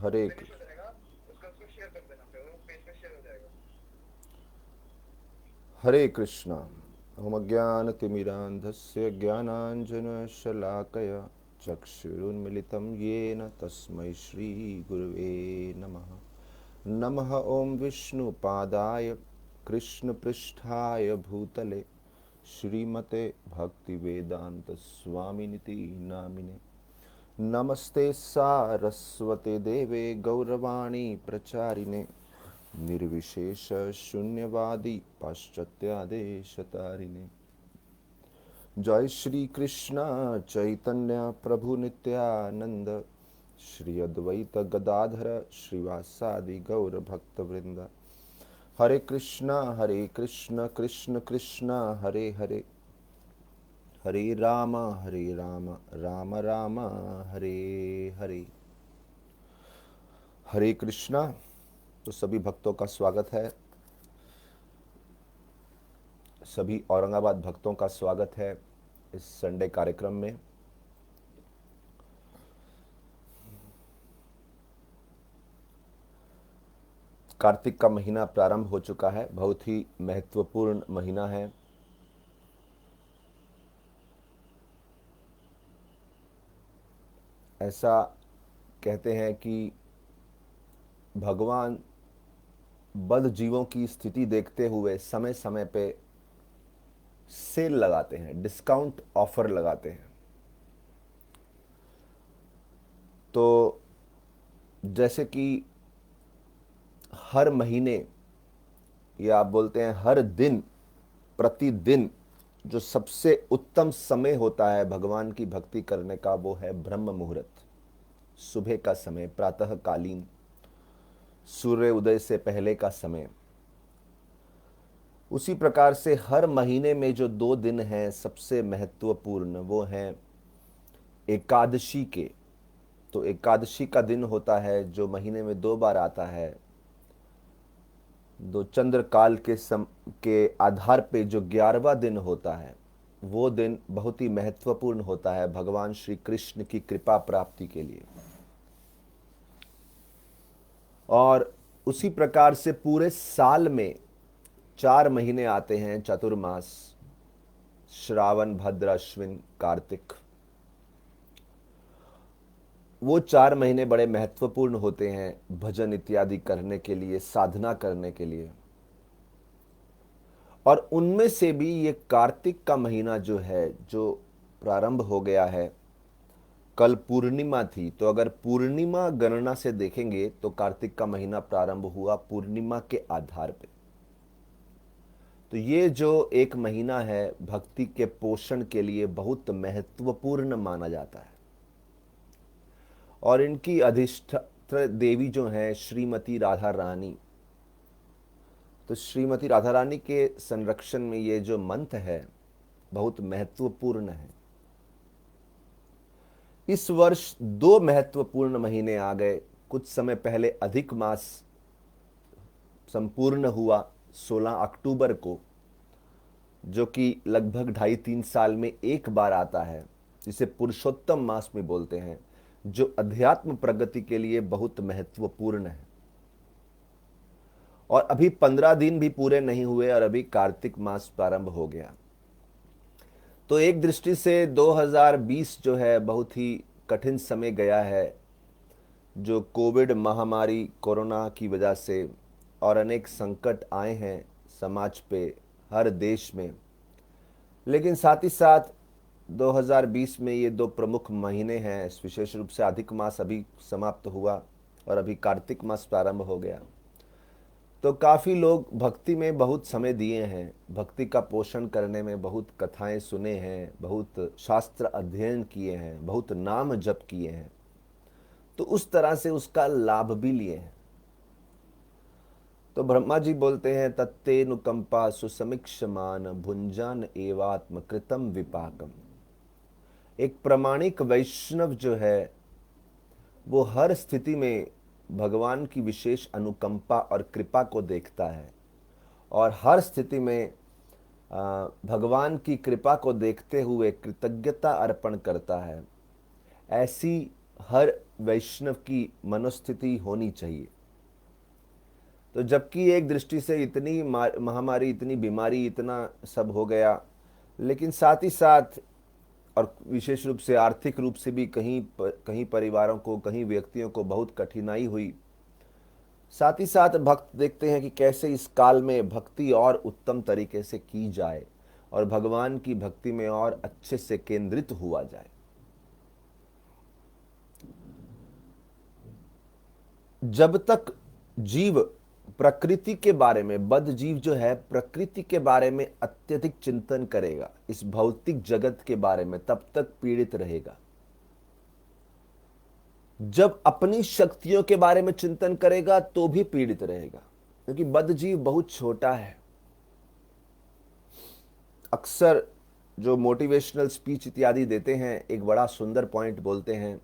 हरे finish हो जाएगा उसका, उसको शेयर कर देना, फिर वो पेज पे शेयर हो जाएगा। हरे कृष्णा। ओम अज्ञानतिमिरान्धस्य ज्ञानाञ्जनशलाकया चक्षुरुन्मिलितं येन तस्मै श्रीगुरवे नमः। नमः ओं विष्णुपादाय कृष्णपृष्ठाय भूतले श्रीमते भक्तिवेदान्तस्वामिनिति नामिने। नमस्ते सारस्वते देवे गौरवाणी प्रचारिणे निर्विशेष शून्यवादी पाश्चात्यादेशतारिणे। जय श्री कृष्ण चैतन्य प्रभु नित्यानंद श्री अद्वैत गदाधर श्रीवासादि गौर भक्त वृंद। हरे कृष्ण कृष्ण कृष्ण हरे हरे, हरे राम राम राम हरे हरे। हरे कृष्णा। तो सभी भक्तों का स्वागत है, सभी औरंगाबाद भक्तों का स्वागत है इस संडे कार्यक्रम में। कार्तिक का महीना प्रारंभ हो चुका है, बहुत ही महत्वपूर्ण महीना है। ऐसा कहते हैं कि भगवान बद्ध जीवों की स्थिति देखते हुए समय समय पे सेल लगाते हैं, डिस्काउंट ऑफर लगाते हैं। तो जैसे कि हर महीने, या आप बोलते हैं हर दिन, प्रतिदिन जो सबसे उत्तम समय होता है भगवान की भक्ति करने का, वो है ब्रह्म मुहूर्त, सुबह का समय, प्रातः कालीन, सूर्य उदय से पहले का समय। उसी प्रकार से हर महीने में जो 2 दिन हैं सबसे महत्वपूर्ण, वो हैं एकादशी के। तो एकादशी का दिन होता है जो महीने में 2 बार आता है, दो चंद्र काल के आधार पे जो 11वां दिन होता है, वो दिन बहुत ही महत्वपूर्ण होता है भगवान श्री कृष्ण की कृपा प्राप्ति के लिए। और उसी प्रकार से पूरे साल में 4 महीने आते हैं, चतुर्मास, श्रावण भाद्र अश्विन कार्तिक। वो 4 महीने बड़े महत्वपूर्ण होते हैं भजन इत्यादि करने के लिए, साधना करने के लिए। और उनमें से भी ये कार्तिक का महीना जो है, जो प्रारंभ हो गया है, कल पूर्णिमा थी, तो अगर पूर्णिमा गणना से देखेंगे तो कार्तिक का महीना प्रारंभ हुआ पूर्णिमा के आधार पे। तो ये जो एक महीना है भक्ति के पोषण के लिए बहुत महत्वपूर्ण माना जाता है। और इनकी अधिष्ठात्र देवी जो है श्रीमती राधा रानी, तो श्रीमती राधा रानी के संरक्षण में ये जो मंत्र है बहुत महत्वपूर्ण है। इस वर्ष 2 महत्वपूर्ण महीने आ गए। कुछ समय पहले अधिक मास संपूर्ण हुआ 16 अक्टूबर को, जो कि लगभग 2.5-3 साल में एक बार आता है, जिसे पुरुषोत्तम मास में बोलते हैं, जो अध्यात्म प्रगति के लिए बहुत महत्वपूर्ण है। और अभी 15 दिन भी पूरे नहीं हुए और अभी कार्तिक मास प्रारंभ हो गया। तो एक दृष्टि से 2020 जो है बहुत ही कठिन समय गया है, जो कोविड महामारी कोरोना की वजह से, और अनेक संकट आए हैं समाज पे, हर देश में। लेकिन साथ ही साथ 2020 में ये 2 प्रमुख महीने हैं, विशेष रूप से अधिक मास अभी समाप्त हुआ और अभी कार्तिक मास प्रारंभ हो गया। तो काफ़ी लोग भक्ति में बहुत समय दिए हैं, भक्ति का पोषण करने में बहुत कथाएं सुने हैं, बहुत शास्त्र अध्ययन किए हैं, बहुत नाम जप किए हैं, तो उस तरह से उसका लाभ भी लिए हैं। तो ब्रह्मा जी बोलते हैं, तत्ते नुकंपा सुसमीक्षमान भुंजान एवात्म कृतम विपाकम। एक प्रामाणिक वैष्णव जो है वो हर स्थिति में भगवान की विशेष अनुकंपा और कृपा को देखता है, और हर स्थिति में भगवान की कृपा को देखते हुए कृतज्ञता अर्पण करता है। ऐसी हर वैष्णव की मनोस्थिति होनी चाहिए। तो जबकि एक दृष्टि से इतनी महामारी, इतनी बीमारी, इतना सब हो गया, लेकिन साथ ही साथ और विशेष रूप से आर्थिक रूप से भी कहीं परिवारों को, कहीं व्यक्तियों को बहुत कठिनाई हुई। साथ ही साथ भक्त देखते हैं कि कैसे इस काल में भक्ति और उत्तम तरीके से की जाए और भगवान की भक्ति में और अच्छे से केंद्रित हुआ जाए। जब तक जीव प्रकृति के बारे में, बद्ध जीव जो है प्रकृति के बारे में अत्यधिक चिंतन करेगा, इस भौतिक जगत के बारे में, तब तक पीड़ित रहेगा। जब अपनी शक्तियों के बारे में चिंतन करेगा तो भी पीड़ित रहेगा, क्योंकि बद्ध जीव बहुत छोटा है। अक्सर जो मोटिवेशनल स्पीच इत्यादि देते हैं, एक बड़ा सुंदर पॉइंट बोलते हैं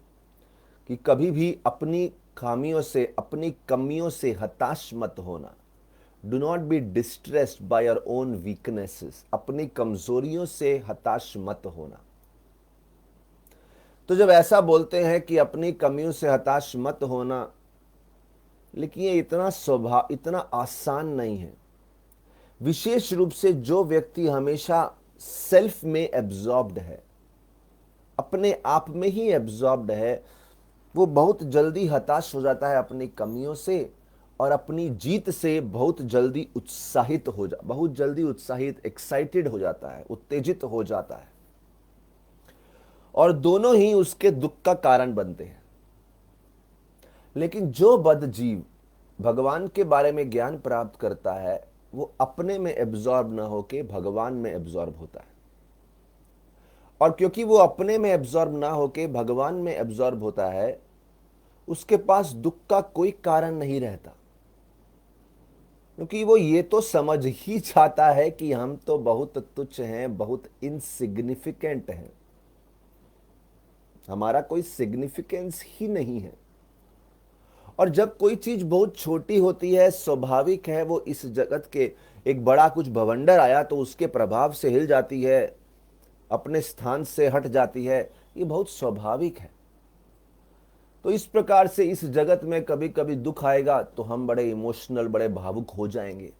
कि कभी भी अपनी खामियों से, अपनी कमियों से हताश मत होना। Do not be distressed by your own weaknesses. अपनी कमजोरियों से हताश मत होना। तो जब ऐसा बोलते हैं कि अपनी कमियों से हताश मत होना, लेकिन ये इतना आसान नहीं है। विशेष रूप से जो व्यक्ति हमेशा सेल्फ में एब्जॉर्ब्ड है, अपने आप में ही एब्जॉर्ब्ड है, वो बहुत जल्दी हताश हो जाता है अपनी कमियों से और अपनी जीत से बहुत जल्दी उत्साहित, एक्साइटेड हो जाता है, उत्तेजित हो जाता है, और दोनों ही उसके दुख का कारण बनते हैं। लेकिन जो बद्ध जीव भगवान के बारे में ज्ञान प्राप्त करता है, वो अपने में एब्जॉर्ब ना होके भगवान में एब्जॉर्ब होता है। और क्योंकि वो अपने में एब्जॉर्ब ना होके भगवान में एब्जॉर्ब होता है, उसके पास दुख का कोई कारण नहीं रहता, क्योंकि वो ये तो समझ ही चाहता है कि हम तो बहुत तुच्छ हैं, बहुत इनसिग्निफिकेंट हैं, हमारा कोई सिग्निफिकेंस ही नहीं है। और जब कोई चीज बहुत छोटी होती है, स्वाभाविक है वो इस जगत के, एक बड़ा कुछ भवंडर आया तो उसके प्रभाव से हिल जाती है, अपने स्थान से हट जाती है, ये बहुत स्वाभाविक है। तो इस प्रकार से इस जगत में कभी कभी दुख आएगा तो हम बड़े इमोशनल, बड़े भावुक हो जाएंगे,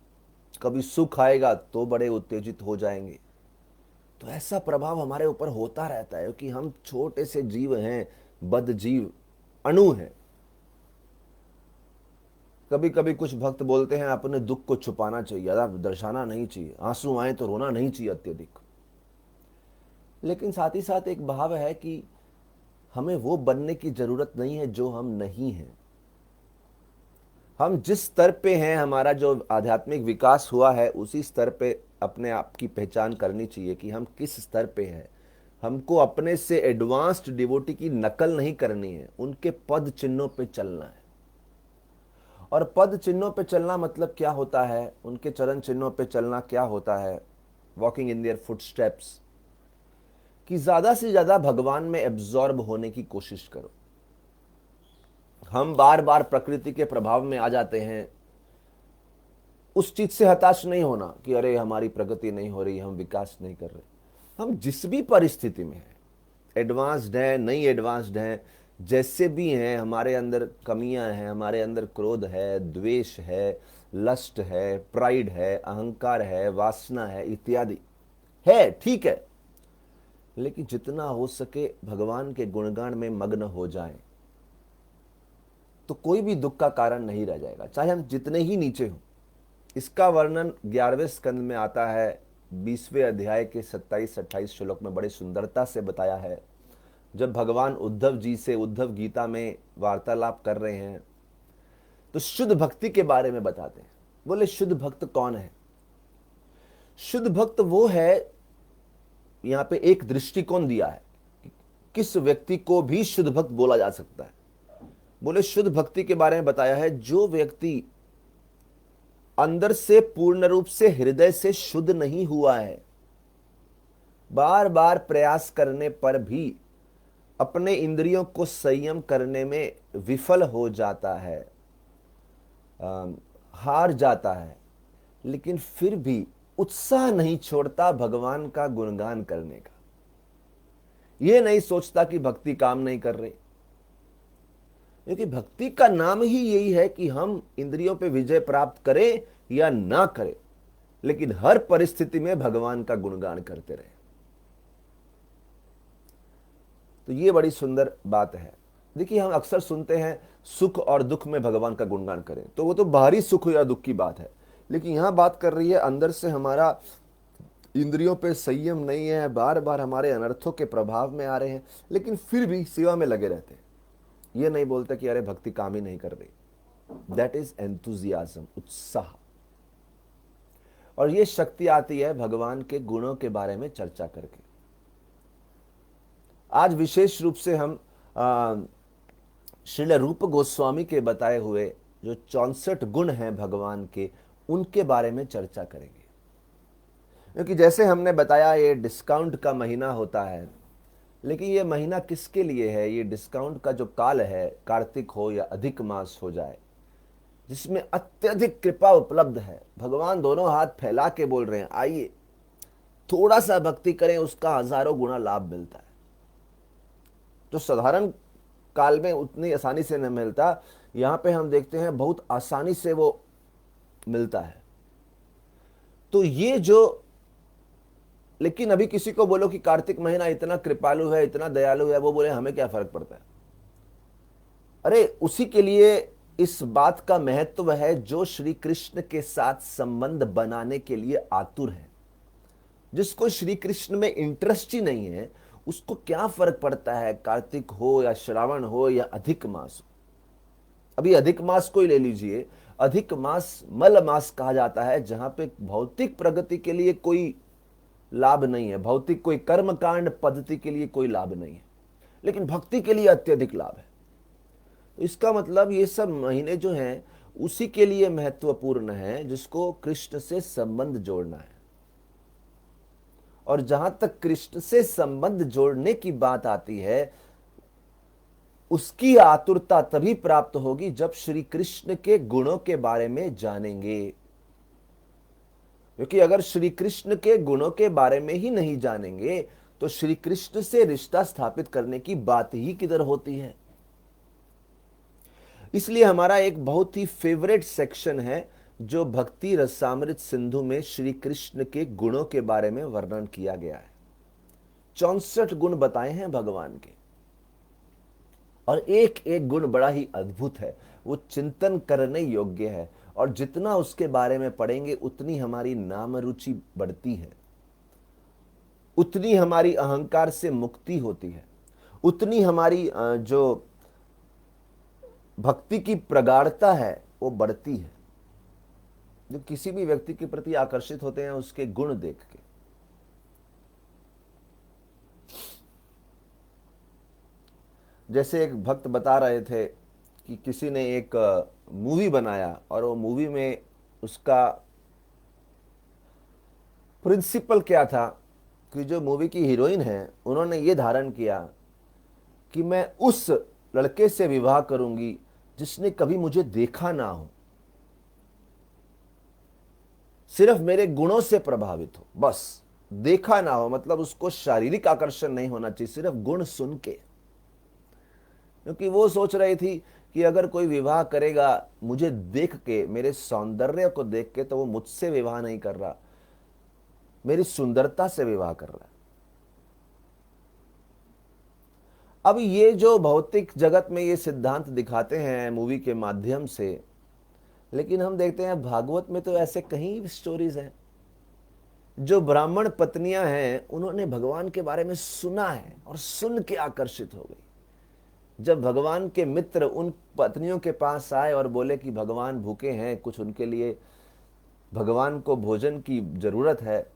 कभी सुख आएगा तो बड़े उत्तेजित हो जाएंगे। तो ऐसा प्रभाव हमारे ऊपर होता रहता है, क्योंकि हम छोटे से जीव हैं, बद्ध जीव, अणु हैं। कभी कभी कुछ भक्त बोलते हैं अपने दुख को छुपाना चाहिए, ज्यादा दर्शाना नहीं चाहिए, आंसू आए तो रोना नहीं चाहिए अत्यधिक। लेकिन साथ ही साथ एक भाव है कि हमें वो बनने की जरूरत नहीं है जो हम नहीं हैं। हम जिस स्तर पे हैं, हमारा जो आध्यात्मिक विकास हुआ है, उसी स्तर पे अपने आप की पहचान करनी चाहिए कि हम किस स्तर पे हैं। हमको अपने से एडवांस्ड डिवोटी की नकल नहीं करनी है, उनके पद चिन्हों पे चलना है। और पद चिन्हों पे चलना मतलब क्या होता है, उनके चरण चिन्हों पे चलना क्या होता है, वॉकिंग इन देयर फुटस्टेप्स, कि ज्यादा से ज्यादा भगवान में एब्जॉर्ब होने की कोशिश करो। हम बार बार प्रकृति के प्रभाव में आ जाते हैं, उस चीज से हताश नहीं होना कि अरे हमारी प्रगति नहीं हो रही, हम विकास नहीं कर रहे। हम जिस भी परिस्थिति में हैं, एडवांस्ड हैं, नहीं एडवांस्ड हैं, जैसे भी हैं, हमारे अंदर कमियां हैं, हमारे अंदर क्रोध है, द्वेष है, लस्ट है, प्राइड है, अहंकार है, वासना है, इत्यादि है, ठीक है। लेकिन जितना हो सके भगवान के गुणगान में मग्न हो जाएं, तो कोई भी दुख का कारण नहीं रह जाएगा, चाहे हम जितने ही नीचे हों। इसका वर्णन 11वें स्कंद में आता है, 20वें अध्याय के 27-28 श्लोक में बड़ी सुंदरता से बताया है। जब भगवान उद्धव जी से उद्धव गीता में वार्तालाप कर रहे हैं, तो शुद्ध भक्ति के बारे में बताते हैं। बोले शुद्ध भक्त कौन है? शुद्ध भक्त वो है, यहां पे एक दृष्टिकोण दिया है, किस व्यक्ति को भी शुद्ध भक्त बोला जा सकता है। बोले शुद्ध भक्ति के बारे में बताया है, जो व्यक्ति अंदर से पूर्ण रूप से, हृदय से शुद्ध नहीं हुआ है, बार बार प्रयास करने पर भी अपने इंद्रियों को संयम करने में विफल हो जाता है, हार जाता है, लेकिन फिर भी उत्साह नहीं छोड़ता भगवान का गुणगान करने का। यह नहीं सोचता कि भक्ति काम नहीं कर रही, क्योंकि भक्ति का नाम ही यही है कि हम इंद्रियों पे विजय प्राप्त करें या ना करें, लेकिन हर परिस्थिति में भगवान का गुणगान करते रहे। तो ये बड़ी सुंदर बात है। देखिए, हम अक्सर सुनते हैं सुख और दुख में भगवान का गुणगान करें, तो वो तो बाहरी सुख या दुख की बात है, लेकिन यहां बात कर रही है अंदर से हमारा इंद्रियों पे संयम नहीं है, बार बार हमारे अनर्थों के प्रभाव में आ रहे हैं, लेकिन फिर भी सेवा में लगे रहते हैं। ये नहीं बोलते कि अरे भक्ति काम ही नहीं कर रही। दैट इज एंथुजियाज्म, उत्साह। और ये शक्ति आती है भगवान के गुणों के बारे में चर्चा करके। आज विशेष रूप से हम श्रील रूप गोस्वामी के बताए हुए जो 64 गुण हैं भगवान के, उनके बारे में चर्चा करेंगे। क्योंकि जैसे हमने बताया, ये डिस्काउंट का महीना होता है, लेकिन ये महीना किसके लिए है? ये डिस्काउंट का जो काल है, कार्तिक हो या अधिक मास हो जाए, जिसमें अत्यधिक कृपा उपलब्ध है। भगवान दोनों हाथ फैला के बोल रहे हैं, आइए थोड़ा सा भक्ति करें, उसका हजारों गुना लाभ मिलता है, जो साधारण काल में उतनी आसानी से नहीं मिलता। यहां पे हम देखते हैं बहुत आसानी से वो मिलता है। तो ये जो, लेकिन अभी किसी को बोलो कि कार्तिक महीना इतना कृपालु है, इतना दयालु है, वो बोले हमें क्या फर्क पड़ता है। अरे उसी के लिए इस बात का महत्व है जो श्री कृष्ण के साथ संबंध बनाने के लिए आतुर है। जिसको श्री कृष्ण में इंटरेस्ट ही नहीं है, उसको क्या फर्क पड़ता है कार्तिक हो या श्रावण हो या अधिक मास हो। अभी अधिक मास को ही ले लीजिए। अधिक मास मल मास कहा जाता है, जहां पे भौतिक प्रगति के लिए कोई लाभ नहीं है, भौतिक कोई कर्मकांड पद्धति के लिए कोई लाभ नहीं है, लेकिन भक्ति के लिए अत्यधिक लाभ है। तो इसका मतलब ये सब महीने जो हैं उसी के लिए महत्वपूर्ण है, जिसको कृष्ण से संबंध जोड़ना है। और जहां तक कृष्ण से संबंध जोड़ने की बात आती है, उसकी आतुरता तभी प्राप्त होगी जब श्री कृष्ण के गुणों के बारे में जानेंगे। क्योंकि अगर श्री कृष्ण के गुणों के बारे में ही नहीं जानेंगे, तो श्री कृष्ण से रिश्ता स्थापित करने की बात ही किधर होती है। इसलिए हमारा एक बहुत ही फेवरेट सेक्शन है जो भक्ति रसामृत सिंधु में श्री कृष्ण के गुणों के बारे में वर्णन किया गया है। 64 गुण बताए हैं भगवान के, और एक एक गुण बड़ा ही अद्भुत है, वो चिंतन करने योग्य है। और जितना उसके बारे में पढ़ेंगे उतनी हमारी नाम रुचि बढ़ती है, उतनी हमारी अहंकार से मुक्ति होती है, उतनी हमारी जो भक्ति की प्रगाढ़ता है वो बढ़ती है। जो किसी भी व्यक्ति के प्रति आकर्षित होते हैं उसके गुण देख के। जैसे एक भक्त बता रहे थे कि किसी ने एक मूवी बनाया, और वो मूवी में उसका प्रिंसिपल क्या था कि जो मूवी की हीरोइन है, उन्होंने ये धारण किया कि मैं उस लड़के से विवाह करूंगी जिसने कभी मुझे देखा ना हो, सिर्फ मेरे गुणों से प्रभावित हो, बस देखा ना हो, मतलब उसको शारीरिक आकर्षण नहीं होना चाहिए, सिर्फ गुण सुन के। क्योंकि वो सोच रही थी कि अगर कोई विवाह करेगा मुझे देख के, मेरे सौंदर्य को देख के, तो वो मुझसे विवाह नहीं कर रहा, मेरी सुंदरता से विवाह कर रहा है। अब ये जो भौतिक जगत में ये सिद्धांत दिखाते हैं मूवी के माध्यम से, लेकिन हम देखते हैं भागवत में तो ऐसे कहीं स्टोरीज हैं। जो ब्राह्मण पत्नियां हैं उन्होंने भगवान के बारे में सुना है और सुन के आकर्षित हो गई। जब भगवान के मित्र उन पत्नियों के पास आए और बोले कि भगवान भूखे हैं, कुछ उनके लिए भगवान को भोजन की जरूरत है,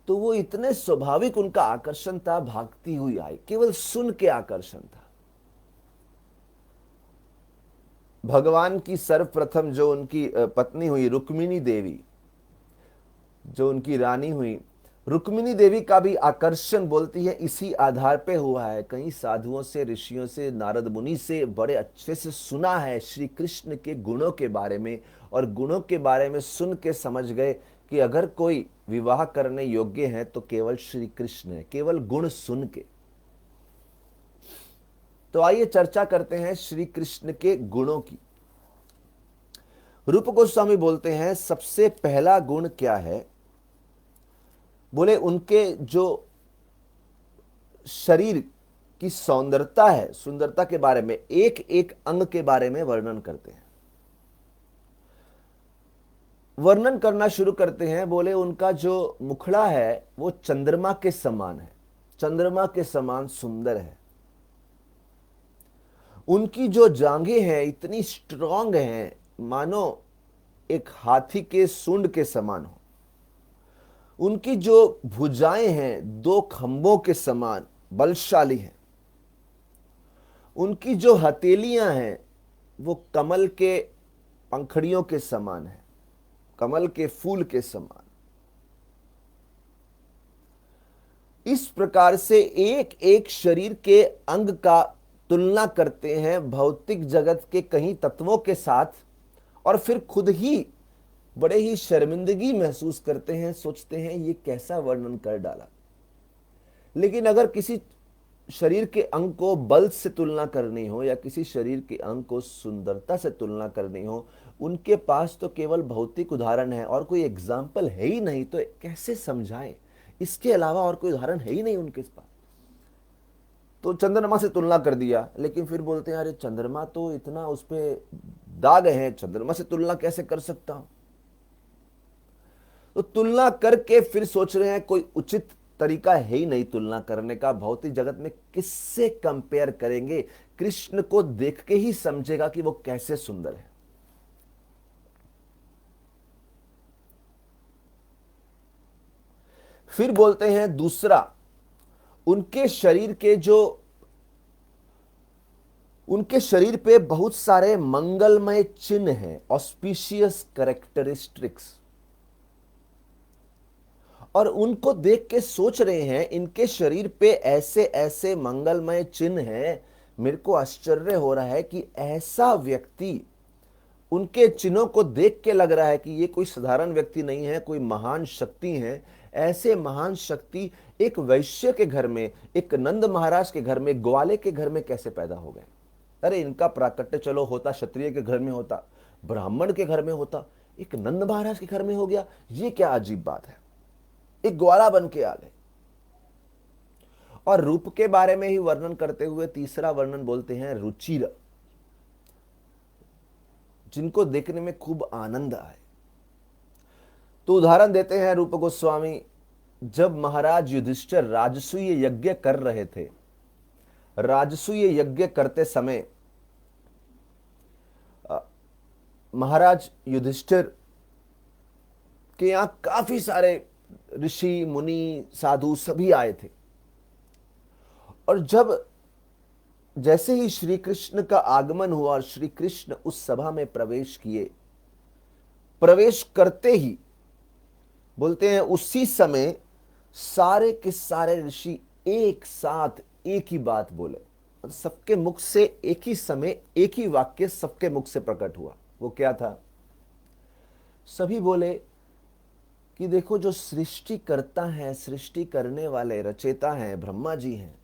तो वो इतने स्वाभाविक उनका आकर्षण था, भागती हुई आई, केवल सुन के आकर्षण था। भगवान की सर्वप्रथम जो उनकी पत्नी हुई रुक्मिणी देवी, जो उनकी रानी हुई, रुक्मिणी देवी का भी आकर्षण बोलती है इसी आधार पे हुआ है। कई साधुओं से, ऋषियों से, नारद मुनि से बड़े अच्छे से सुना है श्री कृष्ण के गुणों के बारे में, और गुणों के बारे में सुन के समझ गए कि अगर कोई विवाह करने योग्य है तो केवल श्री कृष्ण है, केवल गुण सुन के। तो आइए चर्चा करते हैं श्री कृष्ण के गुणों की। रूप गोस्वामी बोलते हैं सबसे पहला गुण क्या है? बोले उनके जो शरीर की सौंदर्यता है, सुंदरता के बारे में, एक एक अंग के बारे में वर्णन करते हैं। वर्णन करना शुरू करते हैं। बोले उनका जो मुखड़ा है वो चंद्रमा के समान है, चंद्रमा के समान सुंदर है। उनकी जो जांघें हैं इतनी स्ट्रांग हैं, मानो एक हाथी के सूंड के समान हो। उनकी जो भुजाएं हैं दो खंभों के समान बलशाली हैं। उनकी जो हथेलियां हैं वो कमल के पंखड़ियों के समान है, कमल के फूल के समान। इस प्रकार से एक एक शरीर के अंग का तुलना करते हैं भौतिक जगत के कई तत्वों के साथ, और फिर खुद ही बड़े ही शर्मिंदगी महसूस करते हैं, सोचते हैं ये कैसा वर्णन कर डाला। लेकिन अगर किसी शरीर के अंग को बल से तुलना करनी हो या किसी शरीर के अंग को सुंदरता से तुलना करनी हो, उनके पास तो केवल भौतिक उदाहरण है और कोई एग्जाम्पल है ही नहीं, तो कैसे समझाएं? इसके अलावा और कोई उदाहरण है ही नहीं उनके पास। तो चंद्रमा से तुलना कर दिया, लेकिन फिर बोलते हैं अरे चंद्रमा तो इतना उस पे दाग है, चंद्रमा से तुलना कैसे कर सकता हूं? तो तुलना करके फिर सोच रहे हैं कोई उचित तरीका है ही नहीं तुलना करने का। भौतिक जगत में किससे कंपेयर करेंगे? कृष्ण को देख के ही समझेगा कि वो कैसे सुंदर है। फिर बोलते हैं दूसरा, उनके शरीर पे बहुत सारे मंगलमय चिन्ह हैं, ऑस्पिशियस कैरेक्टरिस्टिक्स। और उनको देख के सोच रहे हैं इनके शरीर पे ऐसे ऐसे मंगलमय चिन्ह हैं। मेरे को आश्चर्य हो रहा है कि ऐसा व्यक्ति, उनके चिन्हों को देख के लग रहा है कि ये कोई साधारण व्यक्ति नहीं है, कोई महान शक्ति है। ऐसे महान शक्ति एक वैश्य के घर में, एक नंद महाराज के घर में, ग्वाले के घर में कैसे पैदा हो गए? अरे इनका प्राकट्य चलो होता क्षत्रिय के घर में होता, ब्राह्मण के घर में होता, एक नंद महाराज के घर में हो गया। ये क्या अजीब बात है, एक ग्वाला बन के आ गए। और रूप के बारे में ही वर्णन करते हुए तीसरा वर्णन बोलते हैं रुचिर, जिनको देखने में खूब आनंद आए। तो उदाहरण देते हैं रूप गोस्वामी, जब महाराज युधिष्ठिर राजसूय यज्ञ कर रहे थे, राजसूय यज्ञ करते समय महाराज युधिष्ठिर के यहां काफी सारे ऋषि मुनि साधु सभी आए थे। और जैसे ही श्री कृष्ण का आगमन हुआ और श्री कृष्ण उस सभा में प्रवेश किए, प्रवेश करते ही बोलते हैं उसी समय सारे के सारे ऋषि एक साथ एक ही बात बोले। सबके मुख से एक ही समय एक ही वाक्य सबके मुख से प्रकट हुआ। वो क्या था? सभी बोले कि देखो जो सृष्टि करता है, सृष्टि करने वाले रचेता हैं, ब्रह्मा जी हैं,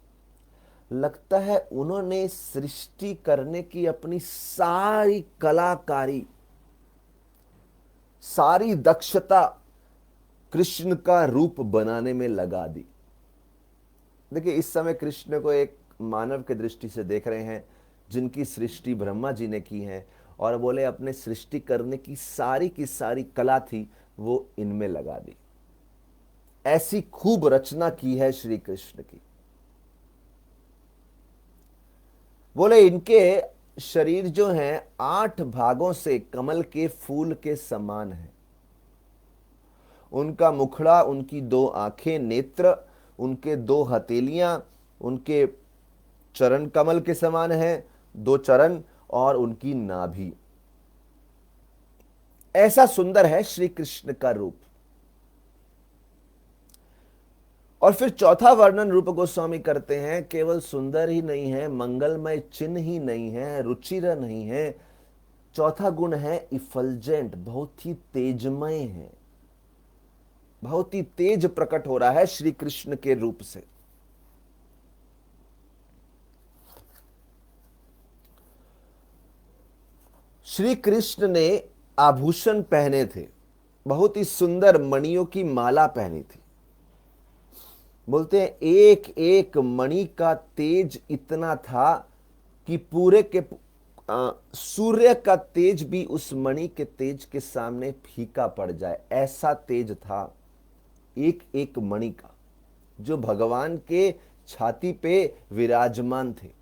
लगता है उन्होंने सृष्टि करने की अपनी सारी कलाकारी, सारी दक्षता कृष्ण का रूप बनाने में लगा दी। देखिए इस समय कृष्ण को एक मानव के दृष्टि से देख रहे हैं जिनकी सृष्टि ब्रह्मा जी ने की है, और बोले अपने सृष्टि करने की सारी कला थी वो इनमें लगा दी। ऐसी खूब रचना की है श्री कृष्ण की। बोले इनके शरीर जो हैं 8 भागों से कमल के फूल के समान है। उनका मुखड़ा, उनकी 2 आंखें, नेत्र, उनके 2 हथेलियां, उनके चरण कमल के समान है, 2 चरण, और उनकी नाभि। ऐसा सुंदर है श्री कृष्ण का रूप। और फिर चौथा वर्णन रूप गोस्वामी करते हैं, केवल सुंदर ही नहीं है, मंगलमय चिन्ह ही नहीं है, रुचिर नहीं है, चौथा गुण है इफल्जेंट, बहुत ही तेजमय है, बहुत ही तेज प्रकट हो रहा है श्री कृष्ण के रूप से। श्री कृष्ण ने आभूषण पहने थे, बहुत ही सुंदर मणियों की माला पहनी थी। बोलते हैं एक एक मणि का तेज इतना था कि पूरे के सूर्य का तेज भी उस मणि के तेज के सामने फीका पड़ जाए, ऐसा तेज था एक एक मणि का, जो भगवान के छाती पे विराजमान थे।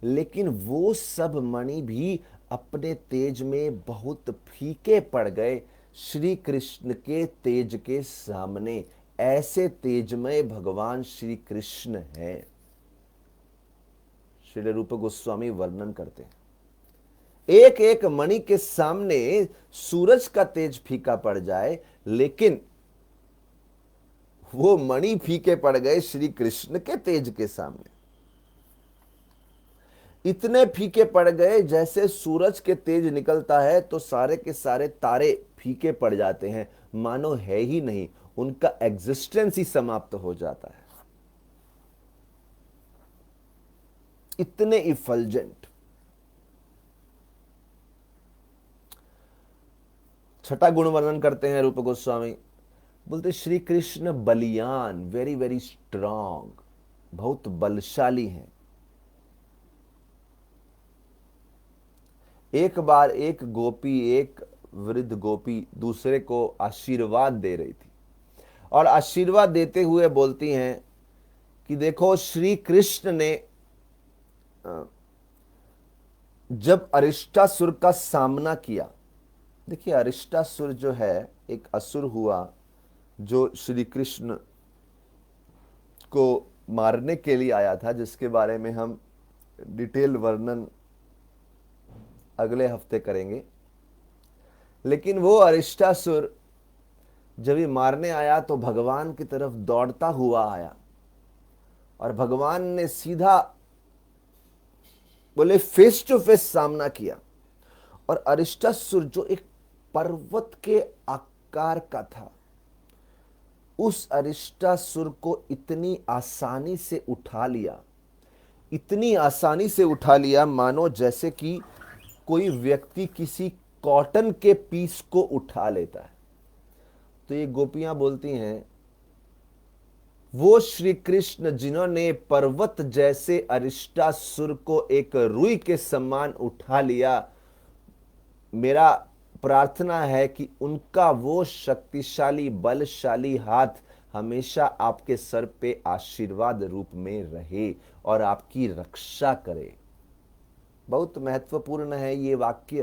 लेकिन वो सब मणि भी अपने तेज में बहुत फीके पड़ गए श्री कृष्ण के तेज के सामने। ऐसे तेजमय भगवान श्री कृष्ण हैं। श्री रूप गोस्वामी वर्णन करते हैं, एक एक मणि के सामने सूरज का तेज फीका पड़ जाए, लेकिन वो मणि फीके पड़ गए श्री कृष्ण के तेज के सामने। इतने फीके पड़ गए जैसे सूरज के तेज निकलता है तो सारे के सारे तारे फीके पड़ जाते हैं, मानो है ही नहीं, उनका एग्जिस्टेंस ही समाप्त हो जाता है। इतने इफल्जेंट। छठा गुण वर्णन करते हैं रूप गोस्वामी, बोलते श्री कृष्ण बलियान, वेरी वेरी स्ट्रांग, बहुत बलशाली हैं। एक बार एक गोपी, एक वृद्ध गोपी दूसरे को आशीर्वाद दे रही थी और आशीर्वाद देते हुए बोलती हैं कि देखो श्री कृष्ण ने जब अरिष्टासुर का सामना किया, देखिए अरिष्टासुर जो है एक असुर हुआ जो श्री कृष्ण को मारने के लिए आया था, जिसके बारे में हम डिटेल वर्णन अगले हफ्ते करेंगे। लेकिन वो अरिष्टासुर जब ये मारने आया तो भगवान की तरफ दौड़ता हुआ आया और भगवान ने सीधा बोले फेस टू फेस सामना किया। और अरिष्टासुर जो एक पर्वत के आकार का था, उस अरिष्टासुर को इतनी आसानी से उठा लिया, इतनी आसानी से उठा लिया मानो जैसे कि कोई व्यक्ति किसी कॉटन के पीस को उठा लेता है। तो ये गोपियां बोलती हैं, वो श्री कृष्ण जिन्होंने पर्वत जैसे अरिष्टासुर को एक रुई के समान उठा लिया, मेरा प्रार्थना है कि उनका वो शक्तिशाली बलशाली हाथ हमेशा आपके सर पे आशीर्वाद रूप में रहे और आपकी रक्षा करे। बहुत महत्वपूर्ण है ये वाक्य,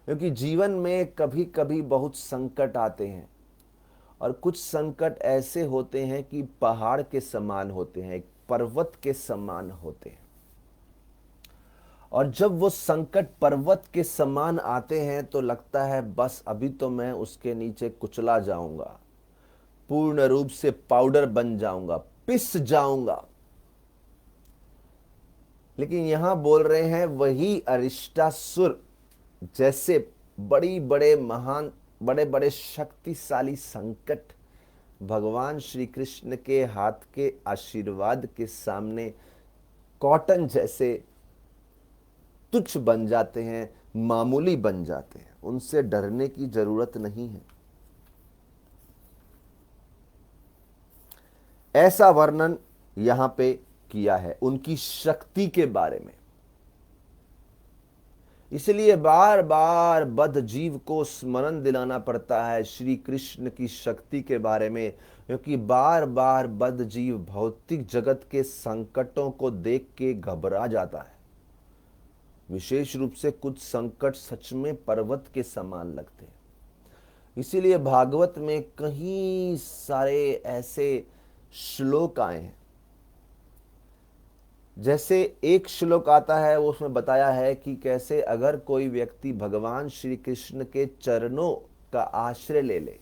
क्योंकि जीवन में कभी कभी बहुत संकट आते हैं और कुछ संकट ऐसे होते हैं कि पहाड़ के समान होते हैं, पर्वत के समान होते हैं। और जब वो संकट पर्वत के समान आते हैं तो लगता है बस अभी तो मैं उसके नीचे कुचला जाऊंगा, पूर्ण रूप से पाउडर बन जाऊंगा, पिस जाऊंगा। लेकिन यहां बोल रहे हैं वही अरिष्टासुर जैसे बड़े बड़े शक्तिशाली संकट भगवान श्री कृष्ण के हाथ के आशीर्वाद के सामने कॉटन जैसे तुच्छ बन जाते हैं, मामूली बन जाते हैं। उनसे डरने की जरूरत नहीं है। ऐसा वर्णन यहां पे किया है उनकी शक्ति के बारे में। इसलिए बार बार बद्ध जीव को स्मरण दिलाना पड़ता है श्री कृष्ण की शक्ति के बारे में, क्योंकि बार बार बद्ध जीव भौतिक जगत के संकटों को देख के घबरा जाता है। विशेष रूप से कुछ संकट सच में पर्वत के समान लगते हैं। इसीलिए भागवत में कई सारे ऐसे श्लोक आए हैं। जैसे एक श्लोक आता है, उसमें बताया है कि कैसे अगर कोई व्यक्ति भगवान श्री कृष्ण के चरणों का आश्रय ले ले,